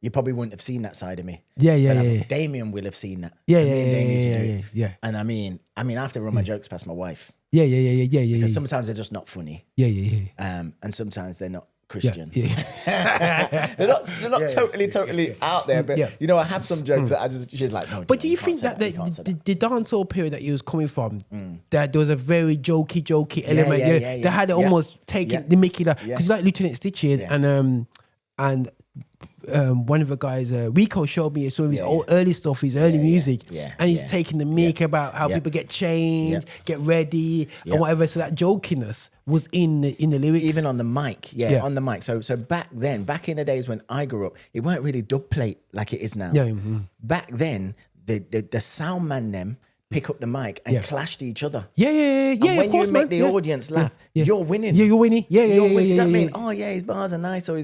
You probably wouldn't have seen that side of me. Yeah. Damien will have seen that. Yeah. And I mean, I have to run my jokes past my wife. Yeah. Because sometimes they're just not funny. Yeah. And sometimes they're not Christian. Yeah. they're not totally out there. But you know, I have some jokes that she's like, no. But do you think that the dancehall period that you was coming from, that there was a very jokey element? They had almost taken the Mickey, because like Lieutenant Stitch here, and one of the guys, Rico, showed me some of his early stuff, his early music, and he's taking the mic about how people get changed, get ready, and whatever. So that jokiness was in the lyrics, even on the mic, on the mic. So back in the days when I grew up, it weren't really dub plate like it is now. Back then, the sound man them pick up the mic and clash to each other. And when you make the audience laugh, you're winning. You're winning. You're winning. That means, oh yeah, his bars are nice. Or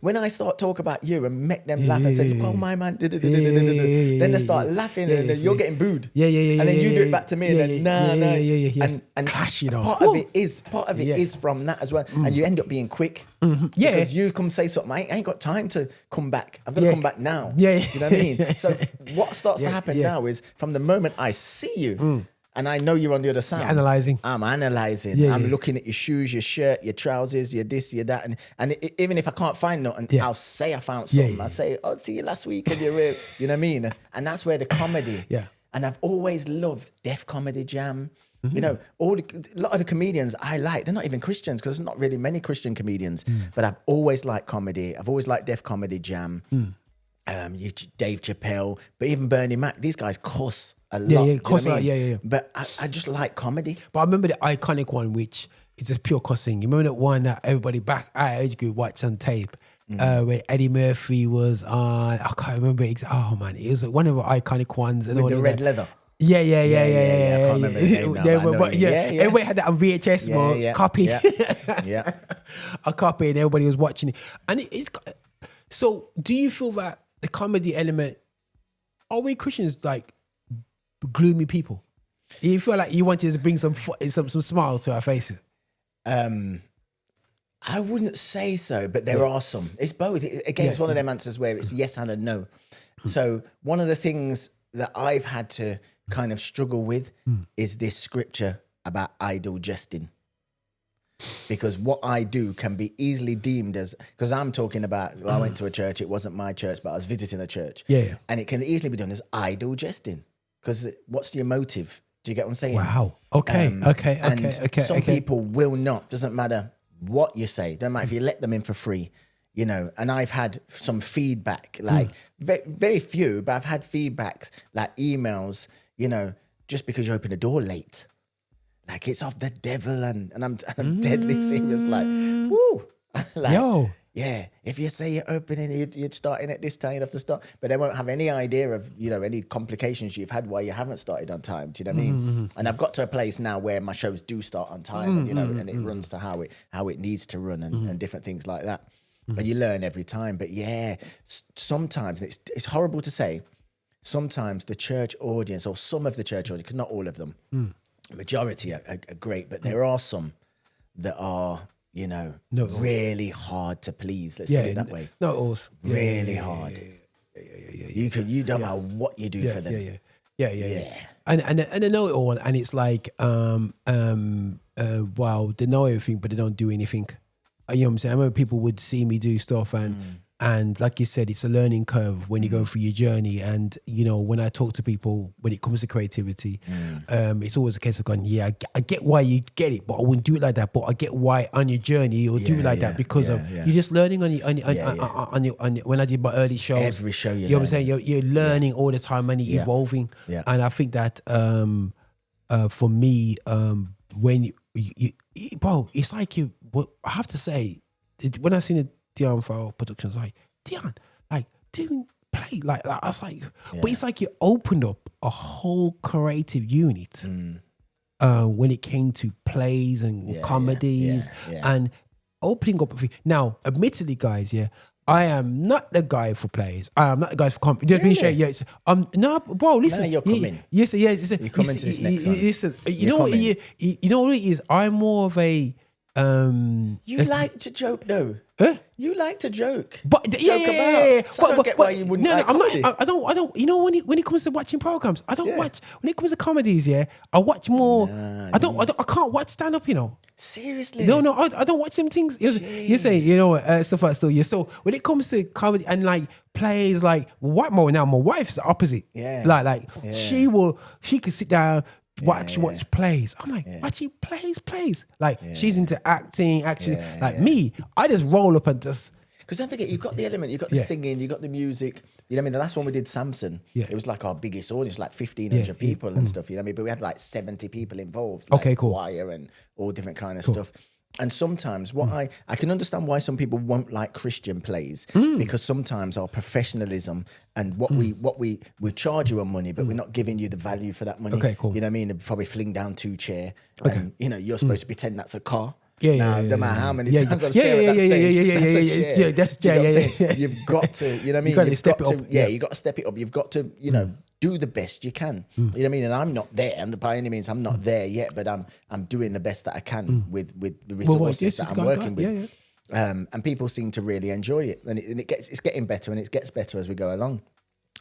when I start talk about you and make them laugh and say, oh my man, then they start laughing and then you're getting booed. And then you do it back to me and then and clash, you know. Part of it is from that as well. And you end up being quick. Because you come say something, I ain't got time to come back. I've got to come back now. You know what I mean? So what starts to happen now is from the moment I see you and I know you're on the other side. I'm analyzing. I'm looking at your shoes, your shirt, your trousers, your this, your that. And even if I can't find nothing, I'll say I found something. I'll say, oh, see you last week and you're real. You know what I mean? And that's where the comedy. And I've always loved Def Comedy Jam. You know, a lot of the comedians I like, they're not even Christians because there's not really many Christian comedians. But I've always liked comedy. I've always liked Def Comedy Jam. Dave Chappelle, but even Bernie Mac. These guys cuss a lot. But I just like comedy. But I remember the iconic one, which is just pure cussing. You remember that one that everybody back at our age group watched on tape, where Eddie Murphy was on. I can't remember. Oh man, it was one of the iconic ones. With the red leather. Yeah. I can't remember his name now, everybody had that on VHS mode, copy. A copy, and everybody was watching it. And it's so. Do you feel that the comedy element? Are we Christians like gloomy people? Do you feel like you wanted to bring some smiles to our faces? I wouldn't say so, but there are some. It's both. Again, it's one of them answers where it's yes and a no. So one of the things that I've had to kind of struggle with is this scripture about idle jesting. Because what I do can be easily deemed as, because I'm talking about, I went to a church, it wasn't my church, but I was visiting a church. And it can easily be done as idle jesting. Because what's your motive? Do you get what I'm saying? Wow. Okay. Some people will not, doesn't matter what you say, don't matter if you let them in for free, you know. And I've had some feedback, like very, very few, but I've had feedbacks, like emails, you know, just because you open the door late. Like it's of the devil, and I'm deadly serious. Like, woo, like, yo, yeah. If you say you're opening, you're starting at this time, you have to start, but they won't have any idea of, you know, any complications you've had while you haven't started on time. Do you know what I mean? And I've got to a place now where my shows do start on time, and, you know, and it runs to how it needs to run, and different things like that. But you learn every time. But yeah, sometimes it's horrible to say. Sometimes the church audience, or some of the church audience, because not all of them. Majority are great, but there are some that are, you know, really hard to please. Let's put it that way. Not all. Really hard. You don't know what you do for them. And they know it all, and it's like, wow, they know everything, but they don't do anything. You know what I'm saying? I remember people would see me do stuff, and And like you said, it's a learning curve when you go through your journey. And, you know, when I talk to people, when it comes to creativity, it's always a case of going, yeah, I get why you get it, but I wouldn't do it like that. But I get why on your journey you'll do it like that because you're just learning on your, when I did my early shows. Every show you know what I'm saying? You're learning all the time and you're evolving. Yeah. And I think that for me, when you bro, it's like I have to say, when I seen the Dion Farrell productions, like Dion, like doing play, like I was like, but it's like you opened up a whole creative unit when it came to plays and comedies and opening up. Now, admittedly, guys, I am not the guy for plays. I am not the guy for comedy. Just being no, bro. Listen, you're coming. Yes, You're coming to this next one. Listen, you know what it is. I'm more of a. You like to joke though. You like to joke. But So I don't get why you wouldn't like comedy. I don't. You know, when it comes to watching programs, I don't watch. When it comes to comedies, I watch more. I can't watch stand up. You know. Seriously? No, I don't watch them things. You say, you know, stuff like that. So when it comes to comedy and like plays, like what more now? My wife's the opposite. Yeah. Like she can sit down. Watch plays. I'm like, watching plays. Like she's into acting. Me, I just roll up and just. Because don't forget, you've got the element, you've got the singing, you've got the music. You know what I mean? The last one we did, Samson, it was like our biggest audience, like 1,500 people and stuff. You know what I mean? But we had like 70 people involved. Like cool. Choir and all different kind of stuff. And sometimes I can understand why some people won't like Christian plays because sometimes our professionalism and what we charge you on money, but we're not giving you the value for that money. Okay, cool. You know what I mean? And probably fling down 2 chairs. And, you know, you're supposed to pretend that's a car. No matter how many times I'm staring at that stage, that's a chair. You've got to, you know what I mean? You've got to step it up. You got to step it up. You've got to, you know, do the best you can. You know what I mean? And I'm not there, and by any means, I'm not there yet, but I'm doing the best that I can with the resources that I'm working with. And people seem to really enjoy it, and it's getting better, and it gets better as we go along.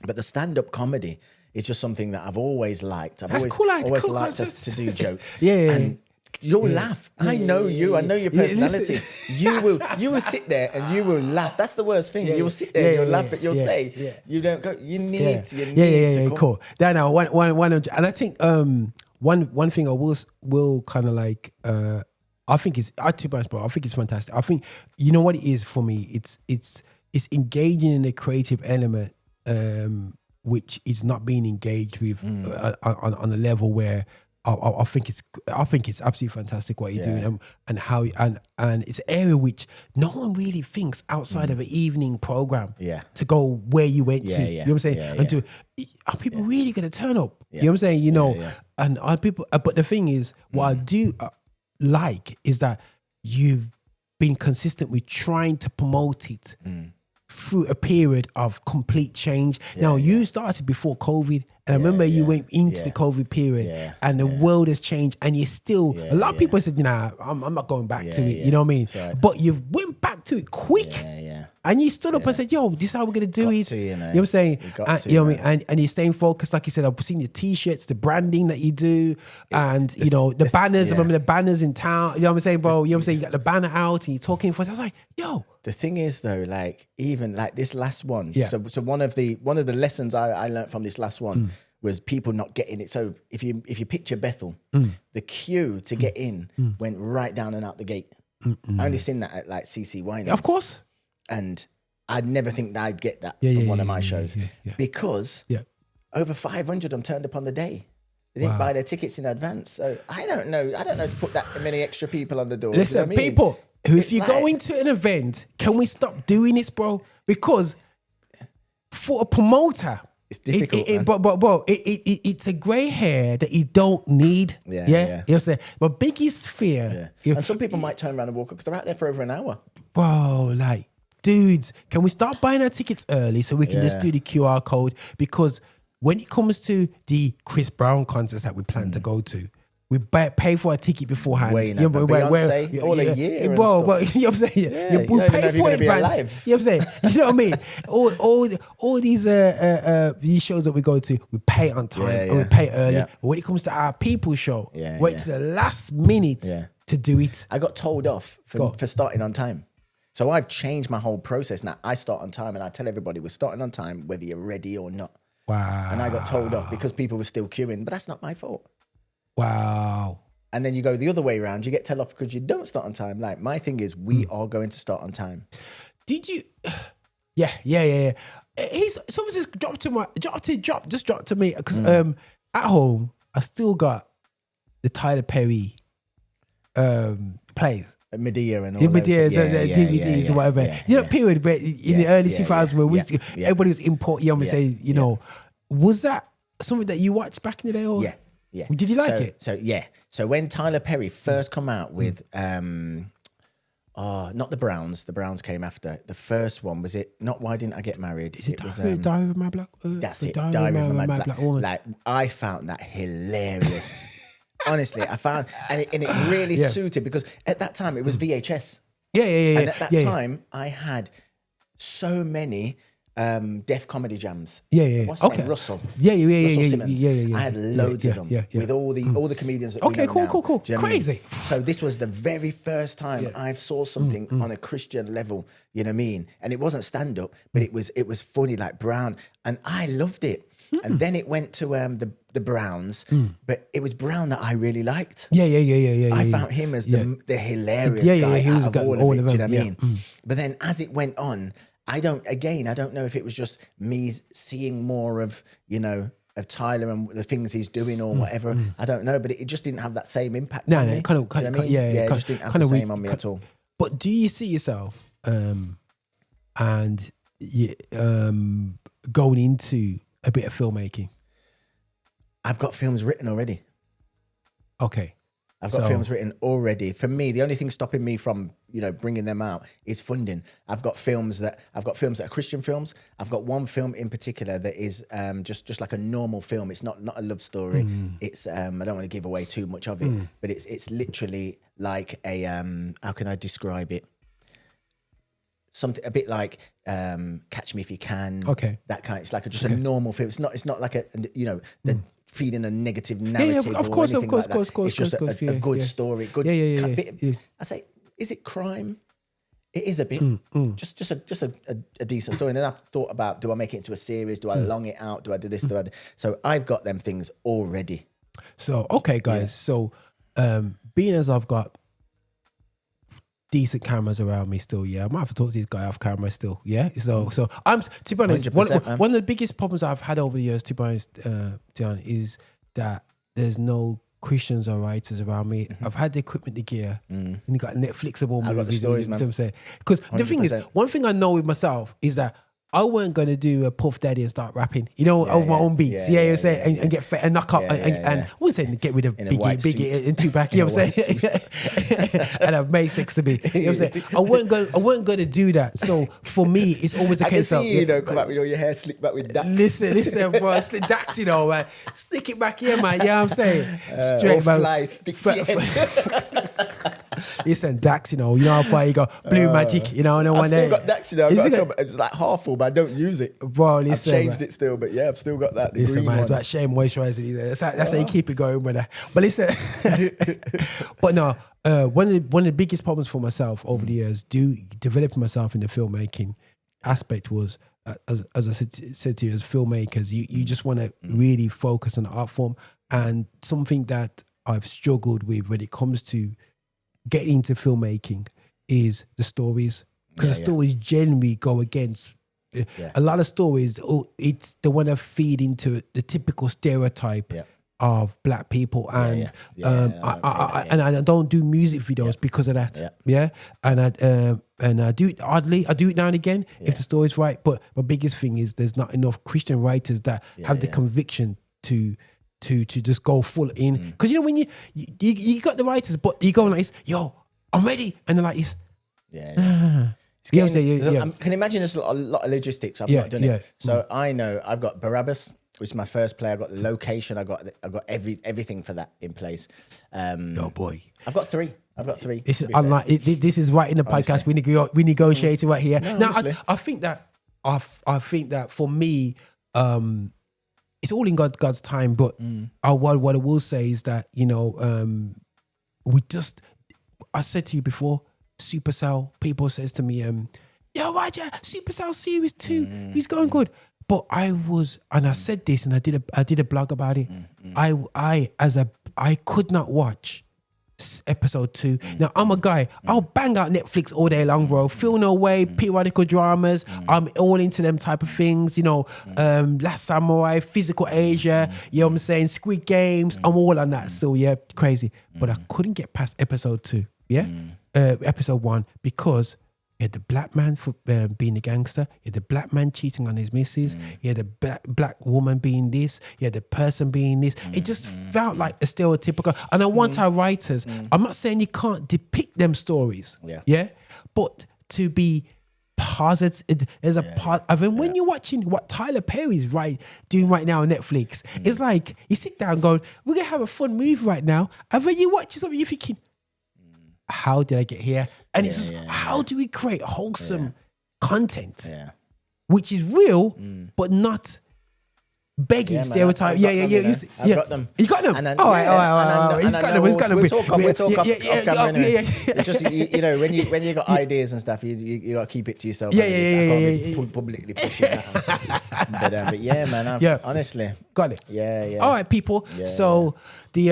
But the stand-up comedy is just something that I've always liked. I've always liked us to do jokes. And you'll laugh. I know you. I know your personality. You will sit there and you will laugh. That's the worst thing. You'll sit there and you'll laugh, but you'll say you don't go. You need to. Cool. Now, one, and I think one thing I will kind of like. I think it's too much, but I think it's fantastic. I think you know what it is for me. It's engaging in the creative element, which is not being engaged with on a level where. I think it's absolutely fantastic what you're doing and how and it's an area which no one really thinks outside of an evening program to go where you went to. You know what I'm saying? And are people really going to turn up? You know what I'm saying? You know, and are people? But the thing is, what I do like is that you've been consistent with trying to promote it through a period of complete change. You started before COVID. And I remember you went into the COVID period and the world has changed and you're still, a lot of people said, I'm not going back to it, you know what I mean? But you went back to it quick and you stood up and said, yo, this is how we're going to do it. You know what I'm saying? You know what I mean? And you're staying focused. Like you said, I've seen your t-shirts, the branding that you do and, you know, the banners. I remember the banners in town. You know what I'm saying, bro? You know what I'm saying? You got the banner out and you're talking for us. I was like, yo. The thing is though, like even like this last one. So one of the lessons I learned from this last one was people not getting it. So if you picture Bethel, the queue to get in went right down and out the gate. I only seen that at like CC Winans. Of course. And I'd never think that I'd get that from one of my shows because over 500 of them turned up on the day. They didn't buy their tickets in advance. So I don't know to put that many extra people on the door. Listen, you know people, if you go into an event, can we stop doing this, bro? Because for a promoter, it's difficult. It's a grey hair that you don't need. You know what I'm saying? My biggest fear. And some people might turn around and walk up because they're out there for over an hour. Bro, like, dudes, can we start buying our tickets early so we can just do the QR code? Because when it comes to the Chris Brown concerts that we plan to go to, we pay for a ticket beforehand. Beyonce, all a year. Well, you know what I'm saying? We pay for it in advance. You know what I'm saying? You know what I mean? All these shows that we go to, we pay on time and we pay early. But when it comes to our people show, wait to the last minute to do it. I got told off for starting on time. So I've changed my whole process now. I start on time, and I tell everybody we're starting on time, whether you're ready or not. Wow. And I got told off because people were still queuing, but that's not my fault. Wow. And then you go the other way around, you get told off because you don't start on time. Like, my thing is, we are going to start on time. Did you? Yeah. Someone just dropped to me because at home I still got the Tyler Perry plays. Medea and all Medea, those DVDs or whatever. Period where in the early 2000s where everybody was importing saying, was that something that you watched back in the day? Or? Yeah. Did you like it? So when Tyler Perry first come out with not the Browns came after. The first one was it not Why Didn't I Get Married? Is it Diary of My Black? That's it. Diary of My Black Woman. Like, I found that hilarious. Honestly, I found and it really suited because at that time it was VHS. Yeah. And at that time I had so many deaf comedy jams. What's his name? Russell. Russell Simmons. I had loads of them with all the comedians that we know now. Cool. Do you know what Crazy. I mean? So this was the very first time I saw something on a Christian level, you know what I mean? And it wasn't stand up, but it was funny, like Brown, and I loved it. And then it went to the Browns, but it was Brown that I really liked. I found him as the hilarious guy he was out of all of it. Do you know what I mean? Mm. But then as it went on, I don't know if it was just me seeing more of Tyler and the things he's doing or whatever. I don't know, but it just didn't have that same impact on me. It just didn't have the same on me at all. But do you see yourself going into a bit of filmmaking? I've got films written already. Okay. I've got films written already. For me, the only thing stopping me from, bringing them out is funding. I've got films that are Christian films. I've got one film in particular that is just like a normal film. It's not a love story. It's I don't want to give away too much of it, but it's literally like a how can I describe it? Something a bit like Catch Me If You Can. Okay. That kind. It's like just a normal film. It's not like the feeding a negative narrative or anything like that. It's just a good story. Good bit. I say, is it crime? It is a bit. Just a decent story. And then I've thought about, do I make it into a series? Do I long it out? Do I do this? So I've got them things already. So, okay, guys. So being as I've got decent cameras around me still, I might have to talk to this guy off camera still, so I'm, to be honest, one of the biggest problems I've had over the years, to be honest, Dion, is that there's no Christians or writers around me. I've had the equipment, the gear, and you got Netflixable movies. I've got the stories, man. You know what I'm saying? Because the thing is, one thing I know with myself is that I weren't going to do a Puff Daddy and start rapping, over my own beats. And get fat and knock up and I wouldn't say get rid of Biggie and Tupac, you know what I'm saying? And have mates next to me. You know what I'm saying? I weren't going to do that. So for me, it's always a case of come out with all your hair slicked back with Dax. Listen, bro, slick Dax, man. Stick it back here, man. You know what I'm saying? Straight man. Fly, stick to your head. Listen, Dax, you know how far you got Blue Magic, and I've still got Dax, it's like half full, but I don't use it. Bro, listen, I've changed it still, but I've still got that. Listen, man, it's one. about shea moisturizing. That's how you keep it going, brother. But listen, but no, one of the biggest problems for myself over the years, developing myself in the filmmaking aspect was, as I said to you, as filmmakers, you just want to really focus on the art form, and something that I've struggled with when it comes to getting into filmmaking is the stories, because the stories generally go against a lot of stories. They want to feed into the typical stereotype of black people, and I don't do music videos because of that. And I do it now and again if the story's right. But my biggest thing is there's not enough Christian writers that have the conviction to just go full in, because when you got the writers, but you go like this, yo, I'm ready, and they're like this. I can imagine there's a lot of logistics. I've not done it, so I know I've got Barabbas, which is my first play. I've got the location. I've got everything for that in place. Oh boy, I've got three. This is unlike. This is right in the podcast. We negotiated right here. No, now I think that for me, it's all in God's time. But what I will say is that I said to you before, Supercell. People says to me, yo, Roger, Supercell Series 2, he's going good. But I said this, and I did a blog about it. I could not watch episode 2. Now I'm a guy, I'll bang out Netflix all day long, bro. Feel No Way, periodical dramas. I'm all into them type of things, Last Samurai, Physical Asia, you know what I'm saying, Squid Games. I'm all on that still, yeah, crazy. But I couldn't get past episode 2, yeah, episode 1, because you had the black man for being a gangster. You had the black man cheating on his missus. You had the black woman being this. You had the person being this. It just felt like a stereotypical. And I want our writers, I'm not saying you can't depict them stories. Yeah. But to be positive, there's a part of it. When you're watching what Tyler Perry's doing right now on Netflix, it's like you sit down going, we're going to have a fun movie right now. And when you watch something, you're thinking, how did I get here? And it's just, how do we create wholesome content, which is real, but not begging stereotype? I've got them. You got them? And All right. He's got them. We'll talk off camera anyway. It's just, when you got ideas and stuff, you got to keep it to yourself. I can't be publicly pushing that. But yeah, man, honestly. Got it. Yeah. All right, people. So the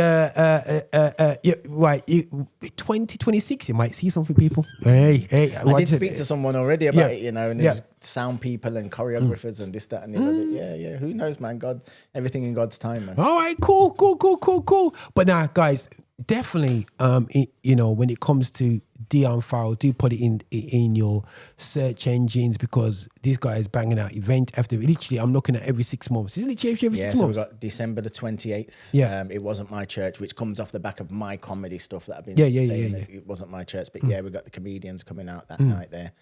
2026, you might see something, people. Hey. I did speak to someone already about it, and it was sound people and choreographers and this, that, and the other. Yeah. Who knows, man? God, everything in God's time, man. All right, cool. But now, guys, definitely, when it comes to Dion Farrell, do put it in your search engines, because this guy is banging out event after. Literally, I'm looking at every 6 months. Is it literally every 6 months? So we got December the 28th. Yeah. It Wasn't My Church, which comes off the back of my comedy stuff that I've been saying. It Wasn't My Church, but we got the comedians coming out that night there.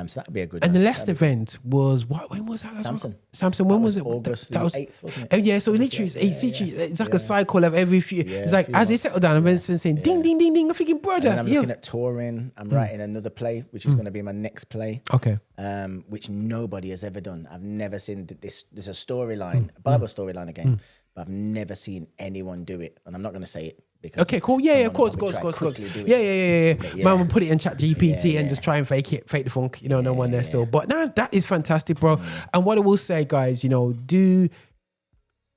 So that'd be a good. And the Leicester event was what? When was that? Samson. When was it? August that was 8th, wasn't it? Yeah. So literally, it's like a cycle of every few. It's like as they settle down, and Vincent saying, "Ding, ding, ding, ding." I'm thinking, brother. And I'm looking at touring. I'm writing another play, which is going to be my next play. Okay. Which nobody has ever done. I've never seen this. There's a storyline, a Bible storyline again, but I've never seen anyone do it. And I'm not going to say it. Okay, cool. Yeah, of course. Yeah. Man, we'll put it in Chat GPT and just try and fake the funk. No one there still. But no, that is fantastic, bro. And what I will say, guys,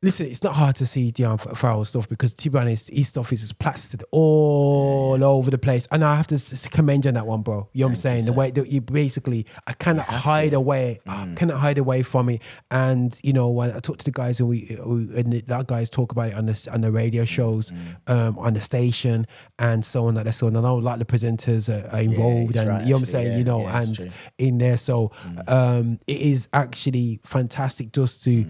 listen, it's not hard to see Dion Farrell stuff, because, to be honest, his stuff is just plastered all over the place. And I have to commend you on that one, bro. You know what I'm saying? The way that you basically, I cannot hide away. I cannot hide away from it. And, when I talk to the guys, and that guys talk about it on the radio shows, on the station, and so on, like that. So, and I know a lot of the presenters are involved, and you know what I'm saying, and in there. So, it is actually fantastic just to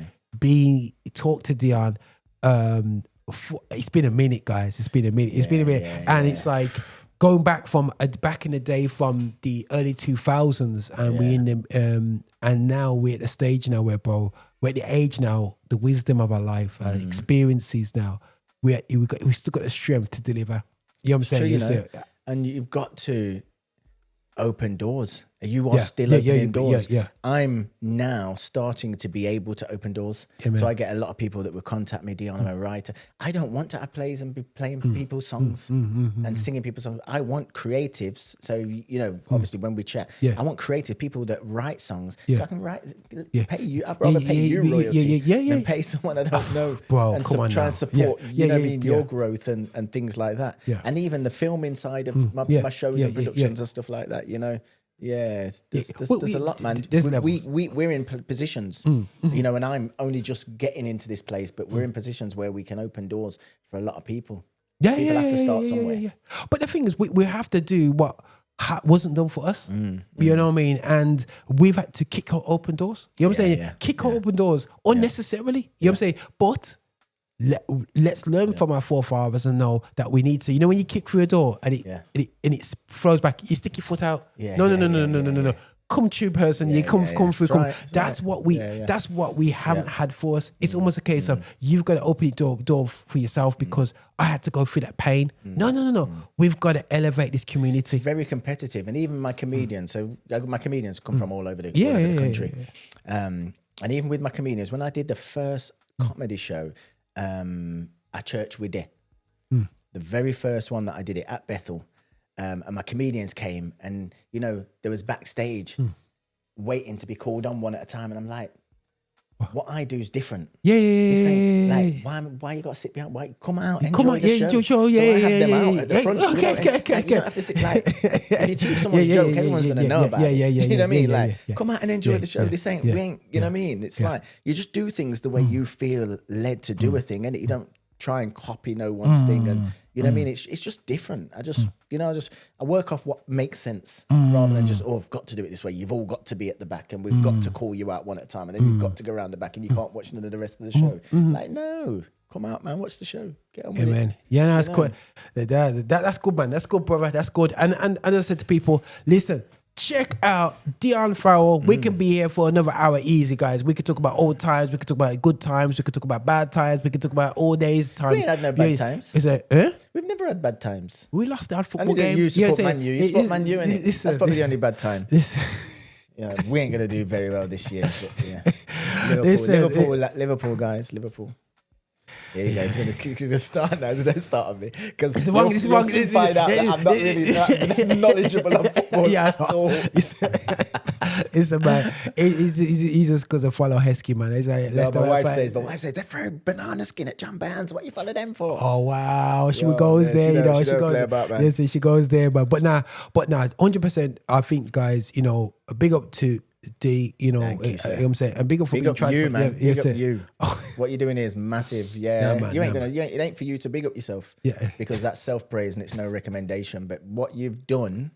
talk to Dion. It's been a minute, guys. It's been a minute. And it's like going back in the day, from the early 2000s, and we in the and now we're at the stage now where, bro, we're at the age now, the wisdom of our life, our experiences now. We still got the strength to deliver. You know what I'm saying? And you've got to open doors. You are still opening doors. I'm now starting to be able to open doors. So I get a lot of people that will contact me, Dion, I'm a writer. I don't want to have plays and be playing people's songs and singing people's songs. I want creatives. So, obviously when we chat, I want creative people that write songs. So I can pay you. I'd rather pay you royalty than pay someone I don't know. Bro, and come on try now. and support, your growth and things like that. And even the filming side of my shows and productions and stuff like that, there's a lot, man. We're in positions, and I'm only just getting into this place, but we're in positions where we can open doors for a lot of people. People have to start somewhere. But the thing is, we have to do what wasn't done for us. You know what I mean? And we've had to kick out open doors. You know what I'm saying? Kick out open doors unnecessarily. You know what I'm saying? But let's learn from our forefathers and know that we need to. When you kick through a door and it throws back, you stick your foot out. No. Come true, person. You come through. That's what we haven't had for us. It's almost a case of you've got to open your door for yourself, because I had to go through that pain. No. We've got to elevate this community. It's very competitive, and even my comedians. So my comedians come from all over the country. And even with my comedians, when I did the first comedy show, at Church with the very first one that I did it at Bethel, and my comedians came, and you know, there was backstage waiting to be called on one at a time, and I'm like, what I do is different. Yeah. This ain't like, why you got to sit behind? Why come out? Come Enjoy on, the show. show. So I have them Yeah. out at the front. Okay. You don't have to sit like if you choose someone's joke, everyone's gonna know about it. You know what I mean? Like, come out and enjoy the show. This ain't we ain't. You know what I mean? It's like you just do things the way you feel led to do a thing, and you don't try and copy no one's thing. And you know what I mean? It's just different. I work off what makes sense rather than just, I've got to do it this way. You've all got to be at the back, and we've got to call you out one at a time, and then you've got to go around the back, and you can't watch none of the rest of the show. Like, no, come out, man, watch the show. Get on with it. Yeah, no, that's cool. That's good, man. That's good, brother. That's good. And I said to people, listen, check out Dion Farrell. We can be here for another hour easy, guys. We could talk about old times. We could talk about good times. We could talk about bad times. We could talk about all days times. We ain't had no bad times. Is it? We've never had bad times. We lost our football Only game. you support Man U. You support Man U, innit? That's probably the only bad time. Yeah, we ain't gonna do very well this year. But yeah. Liverpool, guys, Liverpool. Here you go. It's gonna start now. It's the start of it because you'll soon find out that I'm not really that knowledgeable on football at all. It's about he's just because I follow Heskey, man. It's like, my wife says they throw banana skin at John Barnes. What you follow them for? Oh wow, she goes there. She goes. She goes there, but now, 100%. I think, guys, you know, a big up to D, you know, what I'm saying, and big up for big up you, man. Big up you. Oh. What you're doing is massive. Yeah, man, it ain't for you to big up yourself. Yeah, because that's self-praise and it's no recommendation. But what you've done,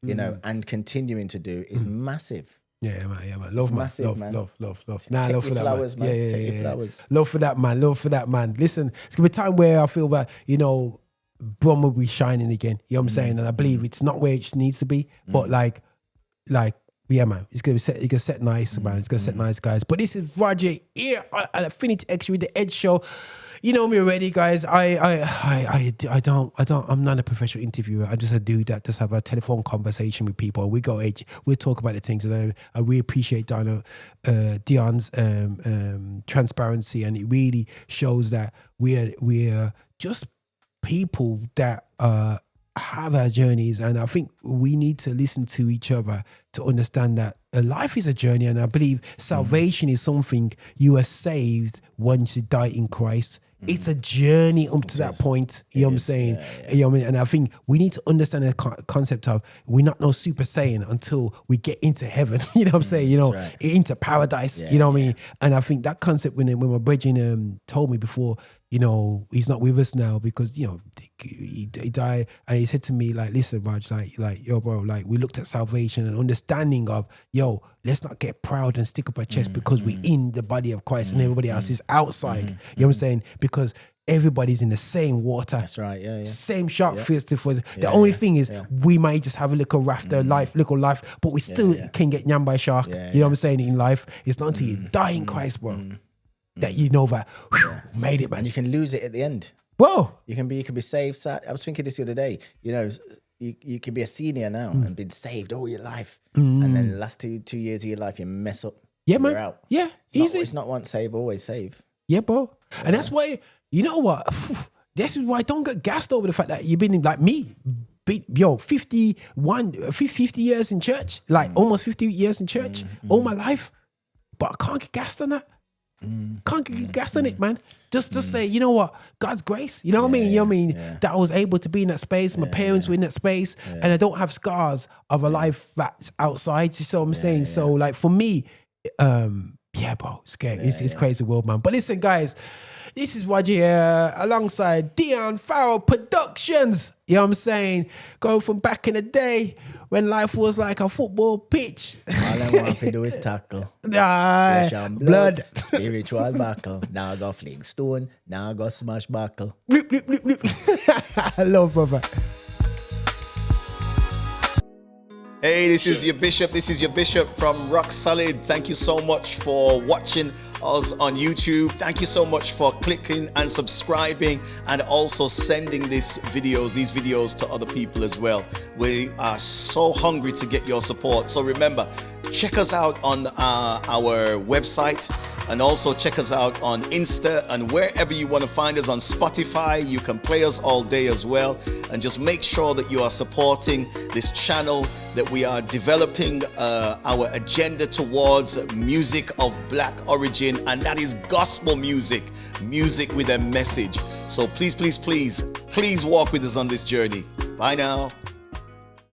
you know, and continuing to do is massive. Yeah, man. Love, man. Massive, Love. Love for that, flowers, man. Yeah. Take your flowers. Love for that, man. Listen, it's gonna be a time where I feel that, you know, Brum will be shining again. You know what I'm saying? And I believe it's not where it needs to be, but like. Yeah, man. It's gonna set nice, man. It's gonna set nice, guys. But this is Roger here at Affinity Xtra with the Edge Show. You know me already, guys. I'm not a professional interviewer. I'm just a dude that just have a telephone conversation with people. We talk about the things, and we appreciate Dion's transparency, and it really shows that we're just people that have our journeys, and I think we need to listen to each other to understand that life is a journey, and I believe salvation is something you are saved once you die in Christ. It's a journey up to that point. You know what I'm saying? Yeah. You know what I mean? And I think we need to understand the concept of we're not no Super Saiyan until we get into heaven. You know what I'm saying? You know, into paradise. You know what I mean? And I think that concept when my brethren told me before, you know, he's not with us now because, you know, he died, and he said to me, like, listen, Raj, like, yo, bro, like, we looked at salvation and understanding of, yo, let's not get proud and stick up our chest because we're in the body of Christ and everybody else is outside. You know what I'm saying? Because everybody's in the same water. That's right, yeah. Same shark feels different. The only thing is we might just have a little rafter little life, but we still can get nyam by a shark. You know what I'm saying? In life, it's not until you die in Christ, bro, that you know that made it, man. And you can lose it at the end. Whoa! You can be saved. I was thinking this the other day. You know, you can be a senior now and been saved all your life, and then the last two years of your life you mess up. Yeah, man. You're out. Yeah, it's not once save, always save. Yeah, bro. And that's why, you know what? This is why I don't get gassed over the fact that you've been like me. 50 years in church, like almost 50 years in church, all my life, but I can't get gassed on that. Can't get gassed on it, man. Just say, you know what, God's grace. You know what I mean? You know what I mean? That I was able to be in that space. My parents were in that space, and I don't have scars of a life that's outside. You see what I'm saying? So, like, for me, yeah, bro, it's scary. It's crazy world, man. But listen, guys, this is Roger here alongside Dion Farrell Productions. You know what I'm saying? Going from back in the day when life was like a football pitch. All I want to do is tackle. Flesh and blood. Spiritual battle. Now I go fling stone. Now I go smash buckle. Bloop, bloop, bloop, bloop. I love, brother. Hey, this is your bishop from Rock Solid. Thank you so much for watching us on YouTube. Thank you so much for clicking and subscribing, and also sending these videos to other people as well. We are so hungry to get your support. So remember, check us out on our website, And also check us out on Insta and wherever you want to find us on Spotify. You can play us all day as well. And just make sure that you are supporting this channel, that we are developing our agenda towards music of Black origin, and that is gospel music, music with a message. So please, please, please, please walk with us on this journey. Bye now.